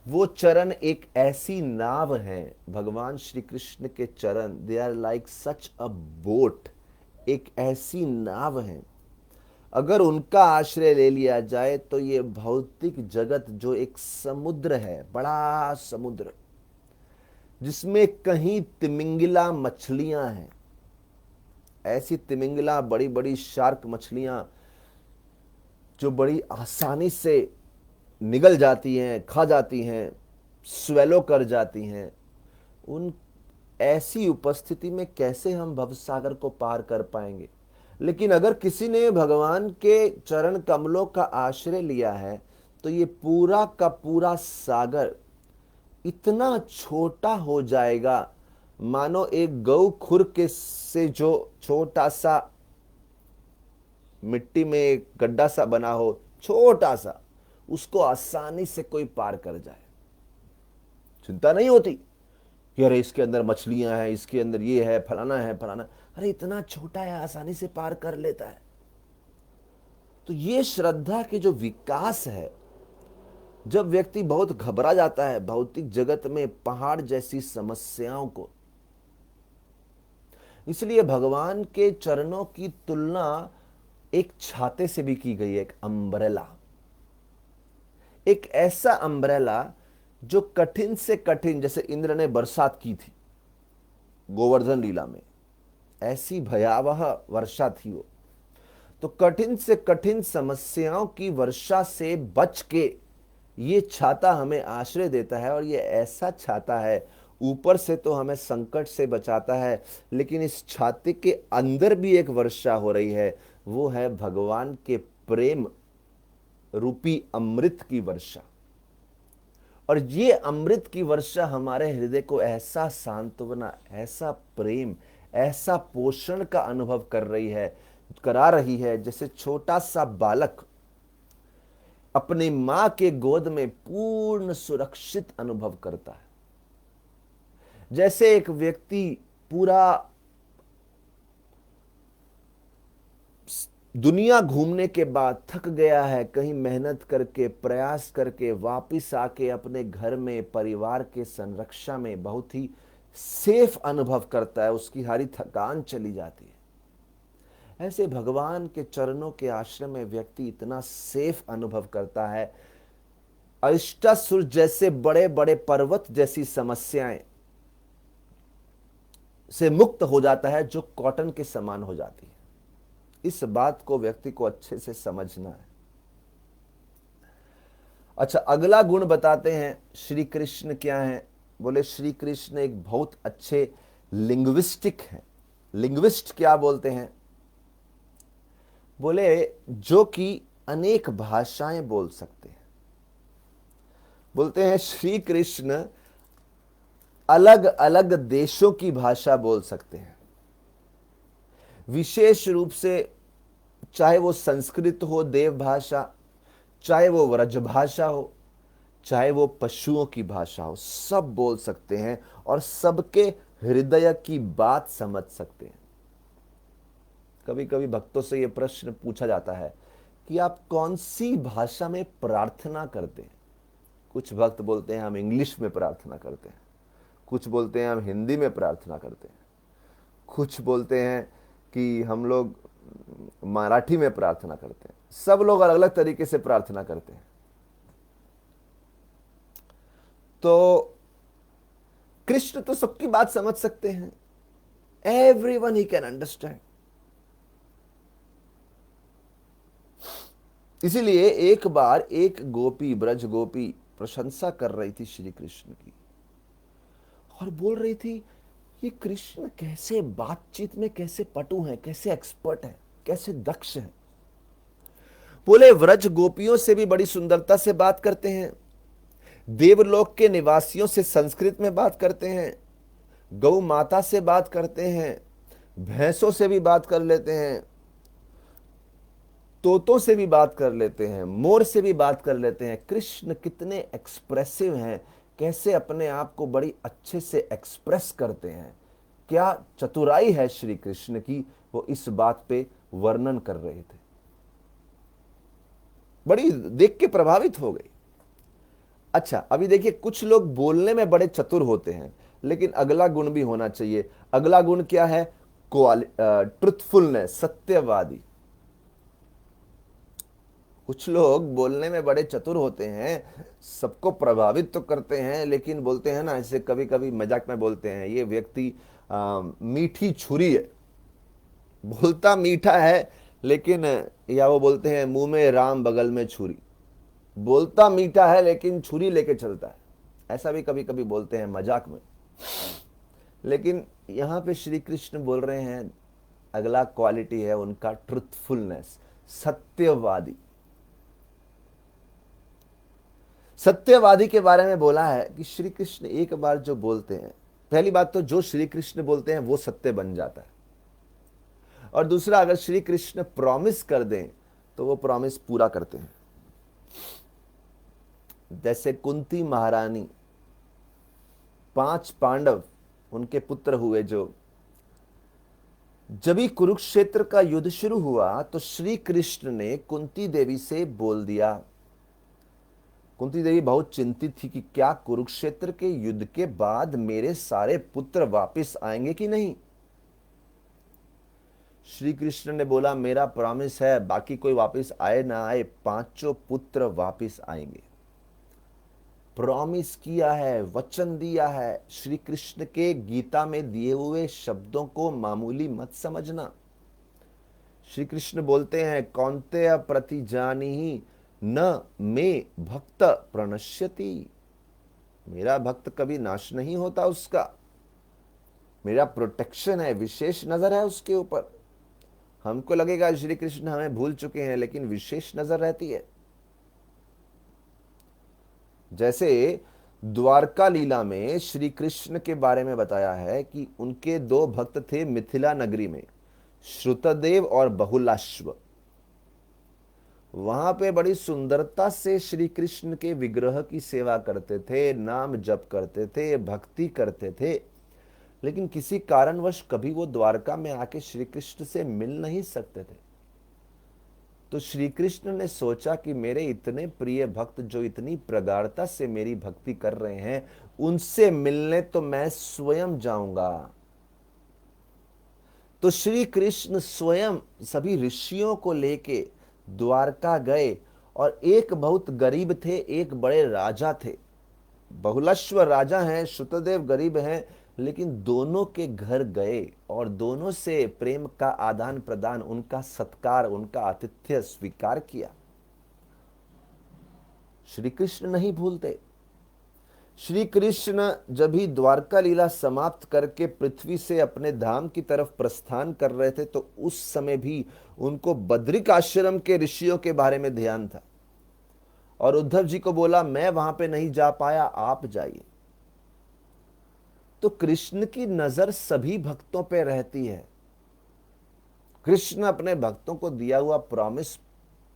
वो चरण एक ऐसी नाव है, भगवान श्री कृष्ण के चरण, they are like such a boat, एक ऐसी नाव है, अगर उनका आश्रय ले लिया जाए तो ये भौतिक जगत जो एक समुद्र है, बड़ा समुद्र जिसमें कहीं तिमिंगिला मछलियां हैं, ऐसी तिमिंगला, बड़ी बड़ी शार्क मछलियां जो बड़ी आसानी से निगल जाती हैं, खा जाती हैं, स्वेलो कर जाती हैं, उन ऐसी उपस्थिति में कैसे हम भवसागर को पार कर पाएंगे। लेकिन अगर किसी ने भगवान के चरण कमलों का आश्रय लिया है तो ये पूरा का पूरा सागर इतना छोटा हो जाएगा, मानो एक गौ खुर के से जो छोटा सा मिट्टी में एक गड्ढा सा बना हो, छोटा सा, उसको आसानी से कोई पार कर जाए। चिंता नहीं होती कि अरे इसके अंदर मछलियां हैं, इसके अंदर ये है, फलाना, अरे इतना छोटा है, आसानी से पार कर लेता है। तो ये श्रद्धा के जो विकास है, जब व्यक्ति बहुत घबरा जाता है भौतिक जगत में पहाड़ जैसी समस्याओं को, इसलिए भगवान के चरणों की तुलना एक छाते से भी की गई है, एक अम्ब्रेला, एक ऐसा अम्ब्रेला जो कठिन से कठिन, जैसे इंद्र ने बरसात की थी गोवर्धन लीला में, ऐसी भयावह वर्षा थी वो। तो कठिन से कठिन समस्याओं की वर्षा से बच के ये छाता हमें आश्रय देता है। और ये ऐसा छाता है, ऊपर से तो हमें संकट से बचाता है, लेकिन इस छाते के अंदर भी एक वर्षा हो रही है, वो है भगवान के प्रेम रूपी अमृत की वर्षा। और ये अमृत की वर्षा हमारे हृदय को ऐसा सांत्वना, ऐसा प्रेम, ऐसा पोषण का अनुभव करा रही है, जैसे छोटा सा बालक अपनी मां के गोद में पूर्ण सुरक्षित अनुभव करता है। जैसे एक व्यक्ति पूरा दुनिया घूमने के बाद थक गया है, कहीं मेहनत करके, प्रयास करके वापिस आके अपने घर में परिवार के संरक्षा में बहुत ही सेफ अनुभव करता है, उसकी सारी थकान चली जाती है। ऐसे भगवान के चरणों के आश्रय में व्यक्ति इतना सेफ अनुभव करता है, अष्टासुर जैसे बड़े बड़े पर्वत जैसी समस्याएं से मुक्त हो जाता है, जो कॉटन के समान हो जाती है। इस बात को व्यक्ति को अच्छे से समझना है। अच्छा, अगला गुण बताते हैं श्री कृष्ण क्या है। बोले श्री कृष्ण एक बहुत अच्छे लिंग्विस्टिक हैं। लिंग्विस्ट क्या बोलते हैं? बोले जो कि अनेक भाषाएं बोल सकते हैं। बोलते हैं श्री कृष्ण अलग अलग देशों की भाषा बोल सकते हैं, विशेष रूप से चाहे वो संस्कृत हो, देव भाषा, चाहे वो व्रज भाषा हो, चाहे वो पशुओं की भाषा हो, सब बोल सकते हैं और सबके हृदय की बात समझ सकते हैं। कभी कभी भक्तों से यह प्रश्न पूछा जाता है कि आप कौन सी भाषा में प्रार्थना करते हैं। कुछ भक्त बोलते हैं हम इंग्लिश में प्रार्थना करते हैं, कुछ बोलते हैं हम हिंदी में प्रार्थना करते हैं, कुछ बोलते हैं कि हम लोग मराठी में प्रार्थना करते हैं। सब लोग अलग अलग तरीके से प्रार्थना करते हैं। तो कृष्ण तो सबकी बात समझ सकते हैं, एवरीवन ही कैन अंडरस्टैंड। इसीलिए एक बार एक गोपी, ब्रज गोपी प्रशंसा कर रही थी श्री कृष्ण की और बोल रही थी ये कृष्ण कैसे बातचीत में कैसे पटु हैं, कैसे एक्सपर्ट हैं, कैसे दक्ष हैं। बोले व्रज गोपियों से भी बड़ी सुंदरता से बात करते हैं, देवलोक के निवासियों से संस्कृत में बात करते हैं, गौ माता से बात करते हैं, भैंसों से भी बात कर लेते हैं, तोतों से भी बात कर लेते हैं, मोर से भी बात कर लेते हैं। कृष्ण कितने एक्सप्रेसिव हैं, कैसे अपने आप को बड़ी अच्छे से एक्सप्रेस करते हैं, क्या चतुराई है श्री कृष्ण की, वो इस बात पे वर्णन कर रहे थे। बड़ी देख के प्रभावित हो गई। अच्छा, अभी देखिए कुछ लोग बोलने में बड़े चतुर होते हैं, लेकिन अगला गुण भी होना चाहिए। अगला गुण क्या है? ट्रुथफुलनेस, सत्यवादी। कुछ लोग बोलने में बड़े चतुर होते हैं, सबको प्रभावित तो करते हैं, लेकिन बोलते हैं ना, ऐसे कभी कभी मजाक में बोलते हैं ये व्यक्ति मीठी छुरी है। बोलता मीठा है, लेकिन या वो बोलते हैं मुंह में राम बगल में छुरी। बोलता मीठा है लेकिन छुरी लेके चलता है, ऐसा भी कभी कभी बोलते हैं मजाक में। लेकिन यहां पे श्री कृष्ण बोल रहे हैं, अगला क्वालिटी है उनका ट्रुथफुलनेस, सत्यवादी। सत्यवादी के बारे में बोला है कि श्री कृष्ण एक बार जो बोलते हैं, पहली बात तो जो श्री कृष्ण बोलते हैं वो सत्य बन जाता है, और दूसरा अगर श्री कृष्ण प्रॉमिस कर दें तो वो प्रॉमिस पूरा करते हैं। जैसे कुंती महारानी, 5 पांडव उनके पुत्र हुए, जो जब ही कुरुक्षेत्र का युद्ध शुरू हुआ तो श्री कृष्ण ने कुंती देवी से बोल दिया। कुंती देवी बहुत चिंतित थी कि क्या कुरुक्षेत्र के युद्ध के बाद मेरे सारे पुत्र वापस आएंगे कि नहीं। श्री कृष्ण ने बोला, मेरा प्रॉमिस है, बाकी कोई वापस आए ना आए, 5 पुत्र वापस आएंगे। प्रॉमिस किया है, वचन दिया है। श्री कृष्ण के गीता में दिए हुए शब्दों को मामूली मत समझना। श्री कृष्ण बोलते हैं, कौन्तेय प्रतिजानीहि न मे भक्त प्रणश्यति। मेरा भक्त कभी नाश नहीं होता उसका, मेरा प्रोटेक्शन है, विशेष नजर है उसके ऊपर। हमको लगेगा श्री कृष्ण हमें भूल चुके हैं, लेकिन विशेष नजर रहती है। जैसे द्वारका लीला में श्री कृष्ण के बारे में बताया है कि उनके 2 भक्त थे मिथिला नगरी में, श्रुतदेव और बहुलाश्व। वहां पे बड़ी सुंदरता से श्री कृष्ण के विग्रह की सेवा करते थे, नाम जप करते थे, भक्ति करते थे, लेकिन किसी कारणवश कभी वो द्वारका में आके श्री कृष्ण से मिल नहीं सकते थे। तो श्री कृष्ण ने सोचा कि मेरे इतने प्रिय भक्त जो इतनी प्रगाढ़ता से मेरी भक्ति कर रहे हैं, उनसे मिलने तो मैं स्वयं जाऊंगा। तो श्री कृष्ण स्वयं सभी ऋषियों को लेके द्वारका गए, और एक बहुत गरीब थे, एक बड़े राजा थे। बहुलश्व राजा हैं, श्रुतदेव गरीब हैं, लेकिन दोनों के घर गए और दोनों से प्रेम का आदान प्रदान, उनका सत्कार, उनका आतिथ्य स्वीकार किया। श्री कृष्ण नहीं भूलते। श्री कृष्ण जब ही द्वारका लीला समाप्त करके पृथ्वी से अपने धाम की तरफ प्रस्थान कर रहे थे, तो उस समय भी उनको बद्रिक आश्रम के ऋषियों के बारे में ध्यान था, और उद्धव जी को बोला, मैं वहां पे नहीं जा पाया, आप जाइए। तो कृष्ण की नजर सभी भक्तों पे रहती है। कृष्ण अपने भक्तों को दिया हुआ प्रॉमिस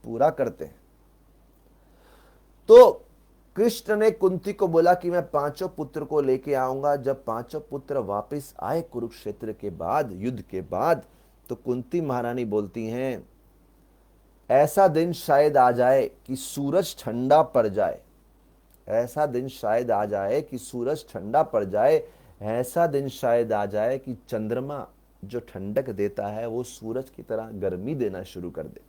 पूरा करते हैं। तो कृष्ण ने कुंती को बोला कि मैं 5 पुत्र को लेके आऊंगा। जब 5 पुत्र वापस आए कुरुक्षेत्र के बाद, युद्ध के बाद, तो कुंती महारानी बोलती हैं, ऐसा दिन शायद आ जाए कि सूरज ठंडा पड़ जाए, ऐसा दिन शायद आ जाए कि सूरज ठंडा पड़ जाए, ऐसा दिन शायद आ जाए कि चंद्रमा जो ठंडक देता है वो सूरज की तरह गर्मी देना शुरू कर दे।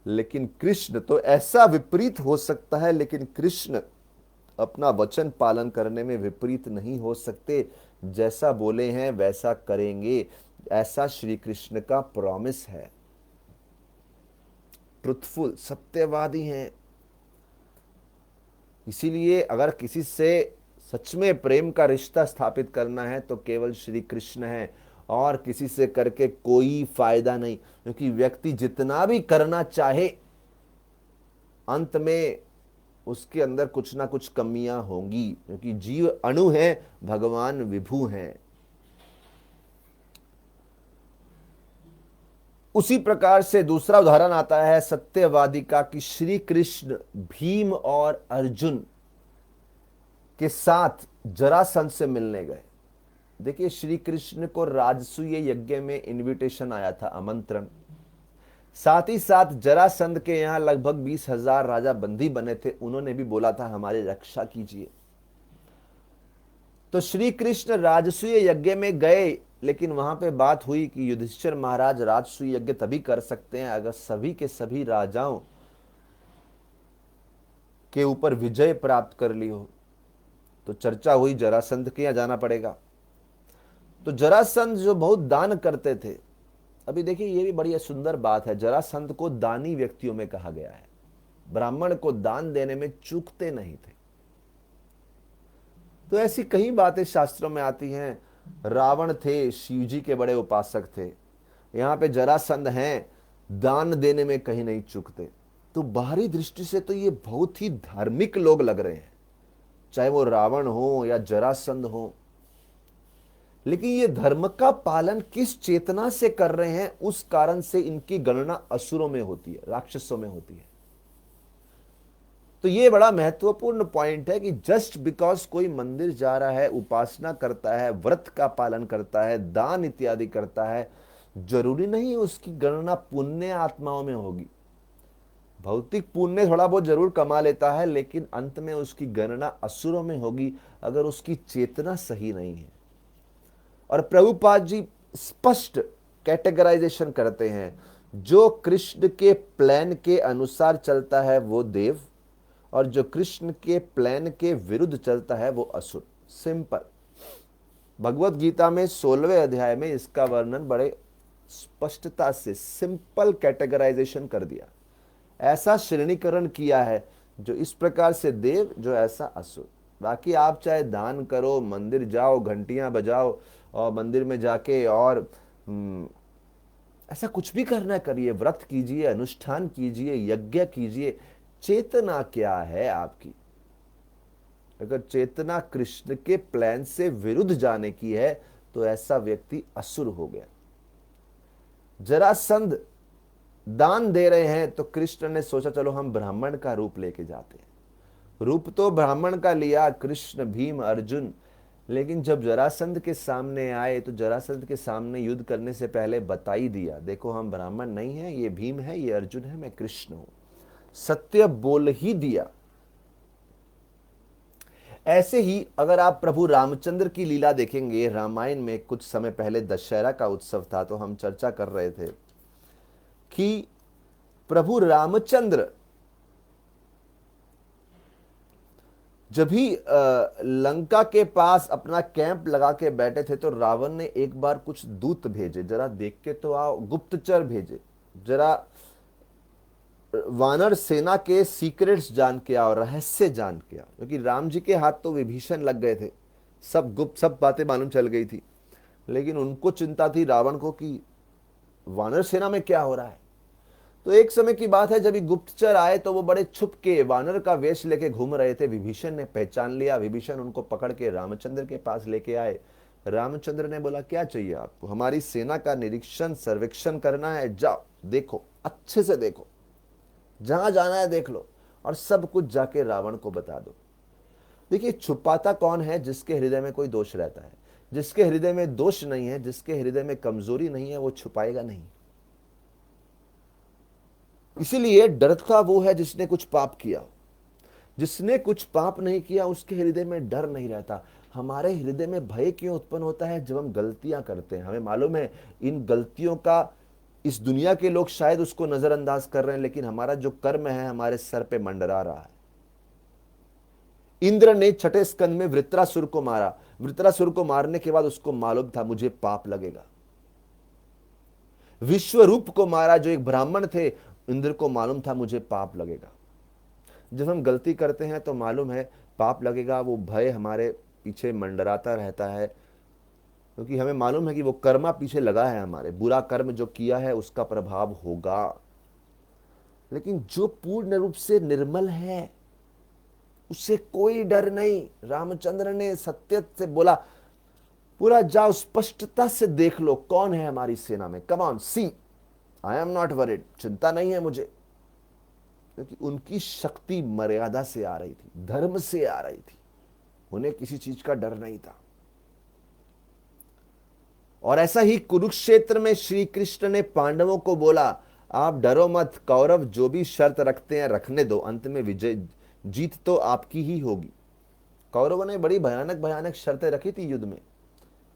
लेकिन कृष्ण तो ऐसा विपरीत हो सकता है, लेकिन कृष्ण अपना वचन पालन करने में विपरीत नहीं हो सकते। जैसा बोले हैं वैसा करेंगे, ऐसा श्री कृष्ण का प्रॉमिस है। ट्रुथफुल, सत्यवादी हैं। इसीलिए अगर किसी से सच में प्रेम का रिश्ता स्थापित करना है तो केवल श्री कृष्ण है, और किसी से करके कोई फायदा नहीं, क्योंकि व्यक्ति जितना भी करना चाहे अंत में उसके अंदर कुछ ना कुछ कमियां होंगी, क्योंकि जीव अणु है, भगवान विभु हैं। उसी प्रकार से दूसरा उदाहरण आता है सत्यवादी का कि श्री कृष्ण भीम और अर्जुन के साथ जरासंध से मिलने गए। देखिए, श्री कृष्ण को राजसूय यज्ञ में इनविटेशन आया था, आमंत्रण। साथ ही साथ जरासंध के यहां लगभग 20,000 राजा बंदी बने थे, उन्होंने भी बोला था हमारी रक्षा कीजिए। तो श्री कृष्ण राजसूय यज्ञ में गए, लेकिन वहां पे बात हुई कि युधिष्ठिर महाराज राजसूय यज्ञ तभी कर सकते हैं अगर सभी के सभी राजाओं के ऊपर विजय प्राप्त कर ली हो। तो चर्चा हुई जरासंध के यहां जाना पड़ेगा। तो जरासंध जो बहुत दान करते थे, अभी देखिए ये भी बड़ी सुंदर बात है, जरासंध को दानी व्यक्तियों में कहा गया है, ब्राह्मण को दान देने में चूकते नहीं थे। तो ऐसी कई बातें शास्त्रों में आती हैं। रावण थे, शिव जी के बड़े उपासक थे, यहां पे जरासंध हैं, दान देने में कहीं नहीं चूकते। तो बाहरी दृष्टि से तो ये बहुत ही धार्मिक लोग लग रहे हैं, चाहे वो रावण हो या जरासंध हो, लेकिन ये धर्म का पालन किस चेतना से कर रहे हैं, उस कारण से इनकी गणना असुरों में होती है, राक्षसों में होती है। तो ये बड़ा महत्वपूर्ण पॉइंट है कि जस्ट बिकॉज कोई मंदिर जा रहा है, उपासना करता है, व्रत का पालन करता है, दान इत्यादि करता है, जरूरी नहीं उसकी गणना पुण्य आत्माओं में होगी। भौतिक पुण्य थोड़ा बहुत जरूर कमा लेता है, लेकिन अंत में उसकी गणना असुरों में होगी अगर उसकी चेतना सही नहीं है। और प्रभुपाद जी स्पष्ट कैटेगराइजेशन करते हैं, जो कृष्ण के प्लान के अनुसार चलता है वो देव, और जो कृष्ण के प्लान के विरुद्ध चलता है वो असुर। सिंपल। भगवत गीता में 16वें अध्याय में इसका वर्णन बड़े स्पष्टता से सिंपल कैटेगराइजेशन कर दिया, ऐसा श्रेणीकरण किया है, जो इस प्रकार से देव, जो ऐसा असुर। बाकी आप चाहे दान करो, मंदिर जाओ, घंटियां बजाओ और मंदिर में जाके और ऐसा कुछ भी करना करिए, व्रत कीजिए, अनुष्ठान कीजिए, यज्ञ कीजिए, चेतना क्या है आपकी? अगर चेतना कृष्ण के प्लान से विरुद्ध जाने की है तो ऐसा व्यक्ति असुर हो गया। जरासंध दान दे रहे हैं तो कृष्ण ने सोचा चलो हम ब्राह्मण का रूप लेके जाते हैं। रूप तो ब्राह्मण का लिया कृष्ण, भीम, अर्जुन, लेकिन जब जरासंध के सामने आए तो जरासंध के सामने युद्ध करने से पहले बता ही दिया, देखो हम ब्राह्मण नहीं हैं, ये भीम है, ये अर्जुन है, मैं कृष्ण हूं। सत्य बोल ही दिया। ऐसे ही अगर आप प्रभु रामचंद्र की लीला देखेंगे, रामायण में कुछ समय पहले दशहरा का उत्सव था, तो हम चर्चा कर रहे थे कि प्रभु रामचंद्र जब भी लंका के पास अपना कैंप लगा के बैठे थे तो रावण ने एक बार कुछ दूत भेजे, जरा देख के तो आओ, गुप्तचर भेजे, जरा वानर सेना के सीक्रेट्स जान के आओ, रहस्य जान के आओ। क्योंकि राम जी के हाथ तो विभीषण लग गए थे, सब गुप्त, सब बातें मालूम चल गई थी, लेकिन उनको चिंता थी रावण को कि वानर सेना में क्या हो रहा है। तो एक समय की बात है, जब ये गुप्तचर आए तो वो बड़े छुप के वानर का वेश लेके घूम रहे थे। विभीषण ने पहचान लिया, विभीषण उनको पकड़ के रामचंद्र के पास लेके आए। रामचंद्र ने बोला क्या चाहिए आपको? हमारी सेना का निरीक्षण सर्वेक्षण करना है, जाओ देखो, अच्छे से देखो, जहां जाना है देख लो, और सब कुछ जाके रावण को बता दो। देखिए छुपाता कौन है? जिसके हृदय में कोई दोष रहता है। जिसके हृदय में दोष नहीं है, जिसके हृदय में कमजोरी नहीं है, वो छुपाएगा नहीं। इसीलिए डरता वो है जिसने कुछ पाप किया। जिसने कुछ पाप नहीं किया उसके हृदय में डर नहीं रहता। हमारे हृदय में भय क्यों उत्पन्न होता है? जब हम गलतियां करते हैं, हमें मालूम है इन गलतियों का इस दुनिया के लोग शायद उसको नजरअंदाज कर रहे हैं, लेकिन हमारा जो कर्म है हमारे सर पे मंडरा रहा है। इंद्र ने छठे स्कंद में वृत्रासुर को मारा। वृत्रासुर को मारने के बाद उसको मालूम था मुझे पाप लगेगा। विश्वरूप को मारा, जो एक ब्राह्मण थे, इंद्र को मालूम था मुझे पाप लगेगा। जब हम गलती करते हैं तो मालूम है पाप लगेगा, वो भय हमारे पीछे मंडराता रहता है, क्योंकि हमें मालूम है कि वो कर्मा पीछे लगा है हमारे, बुरा कर्म जो किया है उसका प्रभाव होगा। लेकिन जो पूर्ण रूप से निर्मल है उससे कोई डर नहीं। रामचंद्र ने सत्य से बोला, पूरा जाओ स्पष्टता से देख लो कौन है हमारी सेना में, come on see, I am not worried, चिंता नहीं है मुझे। क्योंकि उनकी शक्ति मर्यादा से आ रही थी, धर्म से आ रही थी, उन्हें किसी चीज का डर नहीं था। और ऐसा ही कुरुक्षेत्र में श्री कृष्ण ने पांडवों को बोला, आप डरो मत, कौरव जो भी शर्त रखते हैं रखने दो, अंत में विजय जीत तो आपकी ही होगी। कौरवों ने बड़ी भयानक भयानक शर्तें रखी थी युद्ध में।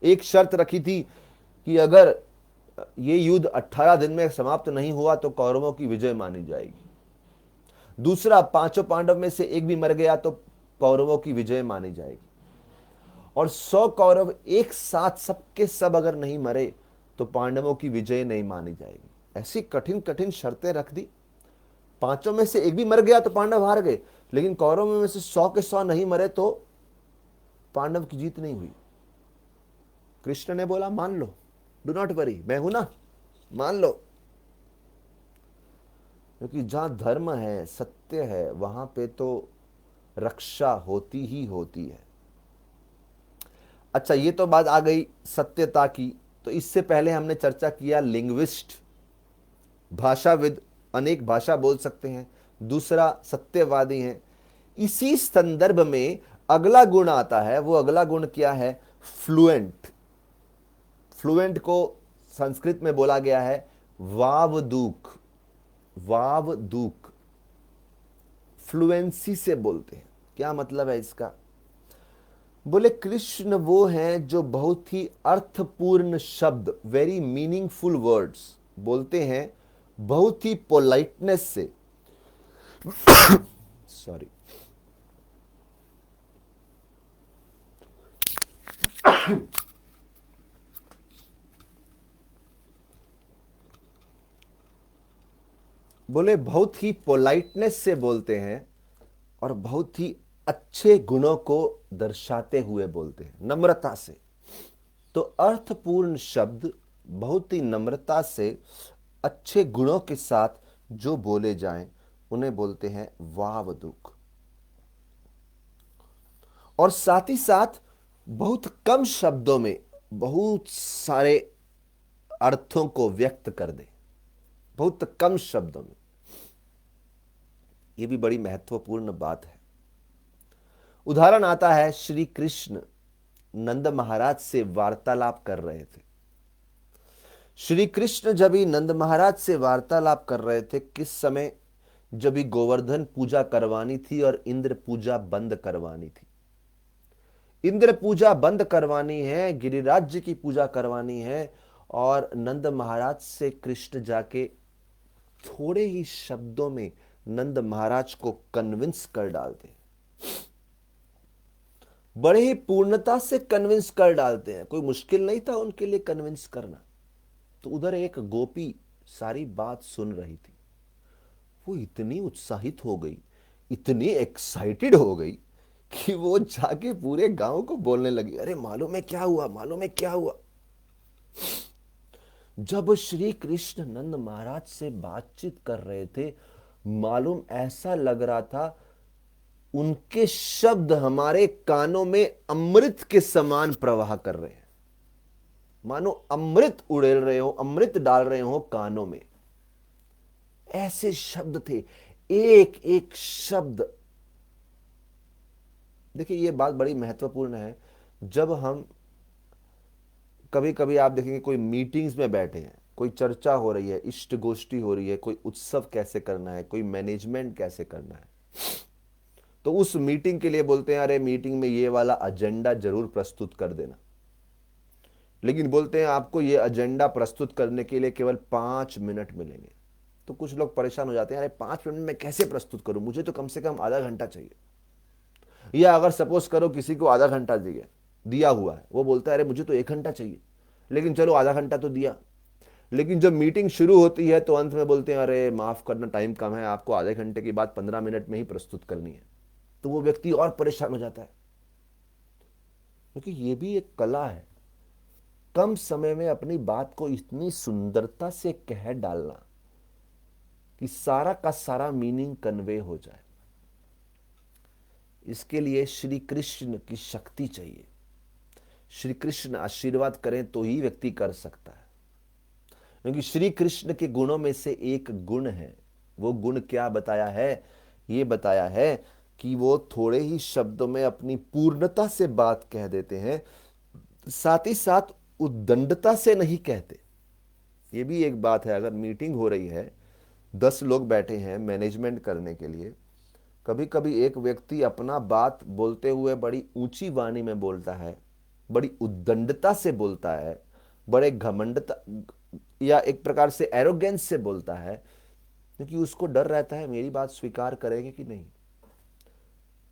एक शर्त रखी थी कि अगर ये युद्ध 18 दिन में समाप्त नहीं हुआ तो कौरवों की विजय मानी जाएगी। दूसरा, 5 पांडव में से एक भी मर गया तो कौरवों की विजय मानी जाएगी। और 100 कौरव एक साथ सबके सब अगर नहीं मरे तो पांडवों की विजय नहीं मानी जाएगी। ऐसी कठिन कठिन शर्तें रख दी। पांचों में से एक भी मर गया तो पांडव हार गए, लेकिन कौरवों में से 100 के 100 नहीं मरे तो पांडव की जीत नहीं हुई। कृष्ण ने बोला मान लो, डू नॉट वरी, मैं हूं ना, मान लो। क्योंकि जहां धर्म है, सत्य है, वहां पे तो रक्षा होती ही होती है। अच्छा, ये तो बात आ गई सत्यता की। तो इससे पहले हमने चर्चा किया लिंग्विस्ट, भाषाविद, अनेक भाषा बोल सकते हैं। दूसरा सत्यवादी हैं। इसी संदर्भ में अगला गुण आता है। वो अगला गुण क्या है? फ्लुएंट। फ्लुएंट को संस्कृत में बोला गया है वावदूक। वावदूक फ्लुएंसी से बोलते हैं। क्या मतलब है इसका? बोले कृष्ण वो हैं जो बहुत ही अर्थपूर्ण शब्द, वेरी मीनिंगफुल वर्ड्स बोलते हैं, बहुत ही पोलाइटनेस से। सॉरी। बोले बहुत ही पोलाइटनेस से बोलते हैं और बहुत ही अच्छे गुणों को दर्शाते हुए बोलते हैं, नम्रता से। तो अर्थपूर्ण शब्द बहुत ही नम्रता से अच्छे गुणों के साथ जो बोले जाएं, उन्हें बोलते हैं वावदूक। और साथ ही साथ बहुत कम शब्दों में बहुत सारे अर्थों को व्यक्त कर दे, बहुत कम शब्दों में। यह भी बड़ी महत्वपूर्ण बात है। उदाहरण आता है, श्री कृष्ण नंद महाराज से वार्तालाप कर रहे थे। श्री कृष्ण जब ही नंद महाराज से वार्तालाप कर रहे थे, किस समय? जब ही गोवर्धन पूजा करवानी थी और इंद्र पूजा बंद करवानी थी। इंद्र पूजा बंद करवानी है, गिरिराज्य की पूजा करवानी है, और नंद महाराज से कृष्ण जाके थोड़े ही शब्दों में नंद महाराज को कन्विंस कर डालते हैं। बड़े ही पूर्णता से कन्विंस कर डालते हैं। कोई मुश्किल नहीं था उनके लिए कन्विंस करना। तो उधर एक गोपी सारी बात सुन रही थी। वो इतनी उत्साहित हो गई, इतनी एक्साइटेड हो गई कि वो जाके पूरे गांव को बोलने लगी, अरे मालूम है क्या हुआ, मालूम है क्या हुआ। जब श्री कृष्ण नंद महाराज से बातचीत कर रहे थे, मालूम ऐसा लग रहा था उनके शब्द हमारे कानों में अमृत के समान प्रवाह कर रहे हैं। मानो अमृत उड़ेल रहे हो, अमृत डाल रहे हो कानों में। ऐसे शब्द थे, एक एक शब्द। देखिए, यह बात बड़ी महत्वपूर्ण है। जब हम कभी कभी आप देखेंगे कोई मीटिंग्स में बैठे हैं, कोई चर्चा हो रही है, इष्ट गोष्ठी हो रही है, कोई उत्सव कैसे करना है, कोई मैनेजमेंट कैसे करना है, तो उस मीटिंग के लिए बोलते हैं अरे मीटिंग में ये वाला एजेंडा जरूर प्रस्तुत कर देना। लेकिन बोलते हैं आपको ये एजेंडा प्रस्तुत करने के लिए केवल 5 मिनट मिलेंगे। तो कुछ लोग परेशान हो जाते हैं, अरे 5 मिनट में कैसे प्रस्तुत करूं, मुझे तो कम से कम आधा घंटा चाहिए। या अगर सपोज करो किसी को आधा घंटा दिया हुआ है, वो बोलता है अरे मुझे तो 1 घंटा चाहिए, लेकिन चलो आधा घंटा तो दिया। लेकिन जब मीटिंग शुरू होती है तो अंत में बोलते हैं अरे माफ करना, टाइम कम है, आपको आधे घंटे की बात 15 मिनट में ही प्रस्तुत करनी है। तो वो व्यक्ति और परेशान हो जाता है, क्योंकि ये भी एक कला है, कम समय में अपनी बात को इतनी सुंदरता से कह डालना कि सारा का सारा मीनिंग कन्वे हो जाए। इसके लिए श्री कृष्ण की शक्ति चाहिए। श्री कृष्ण आशीर्वाद करें तो ही व्यक्ति कर सकता है। क्योंकि श्री कृष्ण के गुणों में से एक गुण है। वो गुण क्या बताया है? ये बताया है कि वो थोड़े ही शब्दों में अपनी पूर्णता से बात कह देते हैं, साथ ही साथ उद्दंडता से नहीं कहते। ये भी एक बात है। अगर मीटिंग हो रही है, 10 लोग बैठे हैं मैनेजमेंट करने के लिए, कभी कभी एक व्यक्ति अपना बात बोलते हुए बड़ी ऊंची वाणी में बोलता है, बड़ी उद्दंडता से बोलता है, बड़े घमंडता या एक प्रकार से एरोगेंस से बोलता है, क्योंकि उसको डर रहता है मेरी बात स्वीकार करेंगे कि नहीं।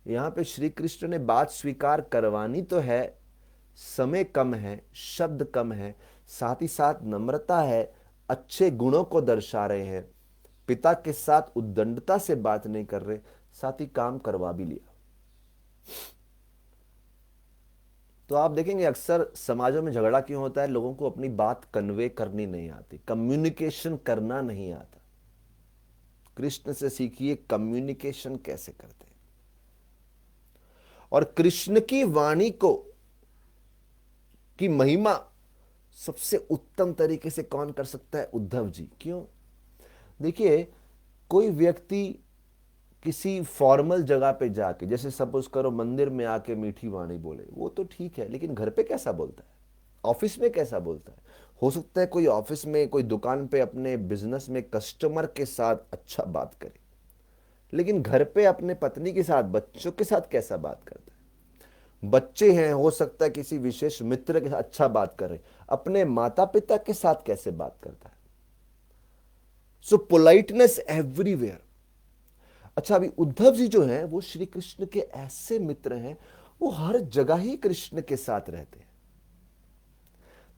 यहां पे श्री कृष्ण ने बात स्वीकार करवानी तो है, समय कम है, शब्द कम है, साथ ही साथ नम्रता है, अच्छे गुणों को दर्शा रहे हैं, पिता के साथ उद्दंडता से बात नहीं कर रहे, साथ ही काम करवा भी लिया। तो आप देखेंगे अक्सर समाजों में झगड़ा क्यों होता है, लोगों को अपनी बात कन्वे करनी नहीं आती, कम्युनिकेशन करना नहीं आता। कृष्ण से सीखिए कम्युनिकेशन कैसे करते हैं। और कृष्ण की वाणी को की महिमा सबसे उत्तम तरीके से कौन कर सकता है? उद्धव जी। क्यों? देखिए, कोई व्यक्ति किसी फॉर्मल जगह पे जाके, जैसे सपोज करो मंदिर में आके मीठी वाणी बोले, वो तो ठीक है, लेकिन घर पे कैसा बोलता है, ऑफिस में कैसा बोलता है? हो सकता है कोई ऑफिस में, कोई दुकान पे अपने बिजनेस में कस्टमर के साथ अच्छा बात करे, लेकिन घर पे अपने पत्नी के साथ, बच्चों के साथ कैसा बात करता है? बच्चे हैं, हो सकता है किसी विशेष मित्र के साथ अच्छा बात करे, अपने माता पिता के साथ कैसे बात करता है? सो पोलाइटनेस एवरीवेयर। अच्छा, अभी उद्धव जी जो हैं वो श्री कृष्ण के ऐसे मित्र हैं, वो हर जगह ही कृष्ण के साथ रहते हैं।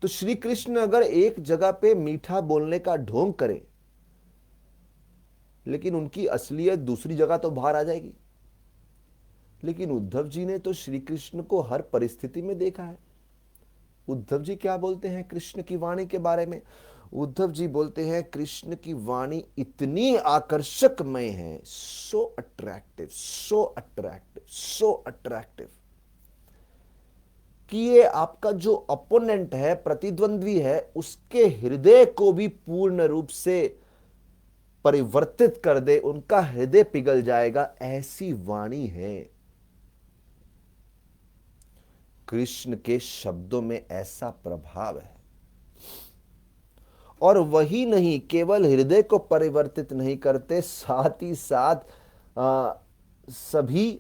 तो श्री कृष्ण अगर एक जगह पे मीठा बोलने का ढोंग करे, लेकिन उनकी असलियत दूसरी जगह तो बाहर आ जाएगी। लेकिन उद्धव जी ने तो श्री कृष्ण को हर परिस्थिति में देखा है। उद्धव जी क्या बोलते हैं कृष्ण की वाणी के बारे में? उद्धव जी बोलते हैं कृष्ण की वाणी इतनी आकर्षकमय है, सो अट्रैक्टिव, सो अट्रैक्टिव, सो अट्रैक्टिव, कि ये आपका जो अपोनेंट है, प्रतिद्वंद्वी है, उसके हृदय को भी पूर्ण रूप से परिवर्तित कर दे, उनका हृदय पिघल जाएगा, ऐसी वाणी है। कृष्ण के शब्दों में ऐसा प्रभाव है। और वही नहीं, केवल हृदय को परिवर्तित नहीं करते, साथ ही साथ सभी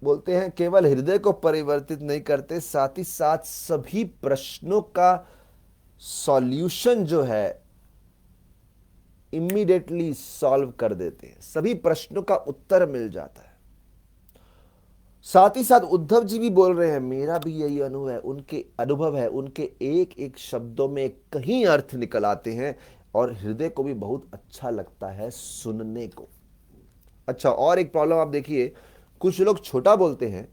बोलते हैं केवल हृदय को परिवर्तित नहीं करते, साथ ही साथ सभी प्रश्नों का सॉल्यूशन जो है इमीडिएटली सॉल्व कर देते हैं, सभी प्रश्नों का उत्तर मिल जाता है। साथ ही साथ उद्धव जी भी बोल रहे हैं, मेरा भी यही अनुभव है, उनके एक एक शब्दों में कहीं अर्थ निकल आते हैं और हृदय को भी बहुत अच्छा लगता है सुनने को। अच्छा, और एक प्रॉब्लम आप देखिए, कुछ लोग छोटा बोलते हैं,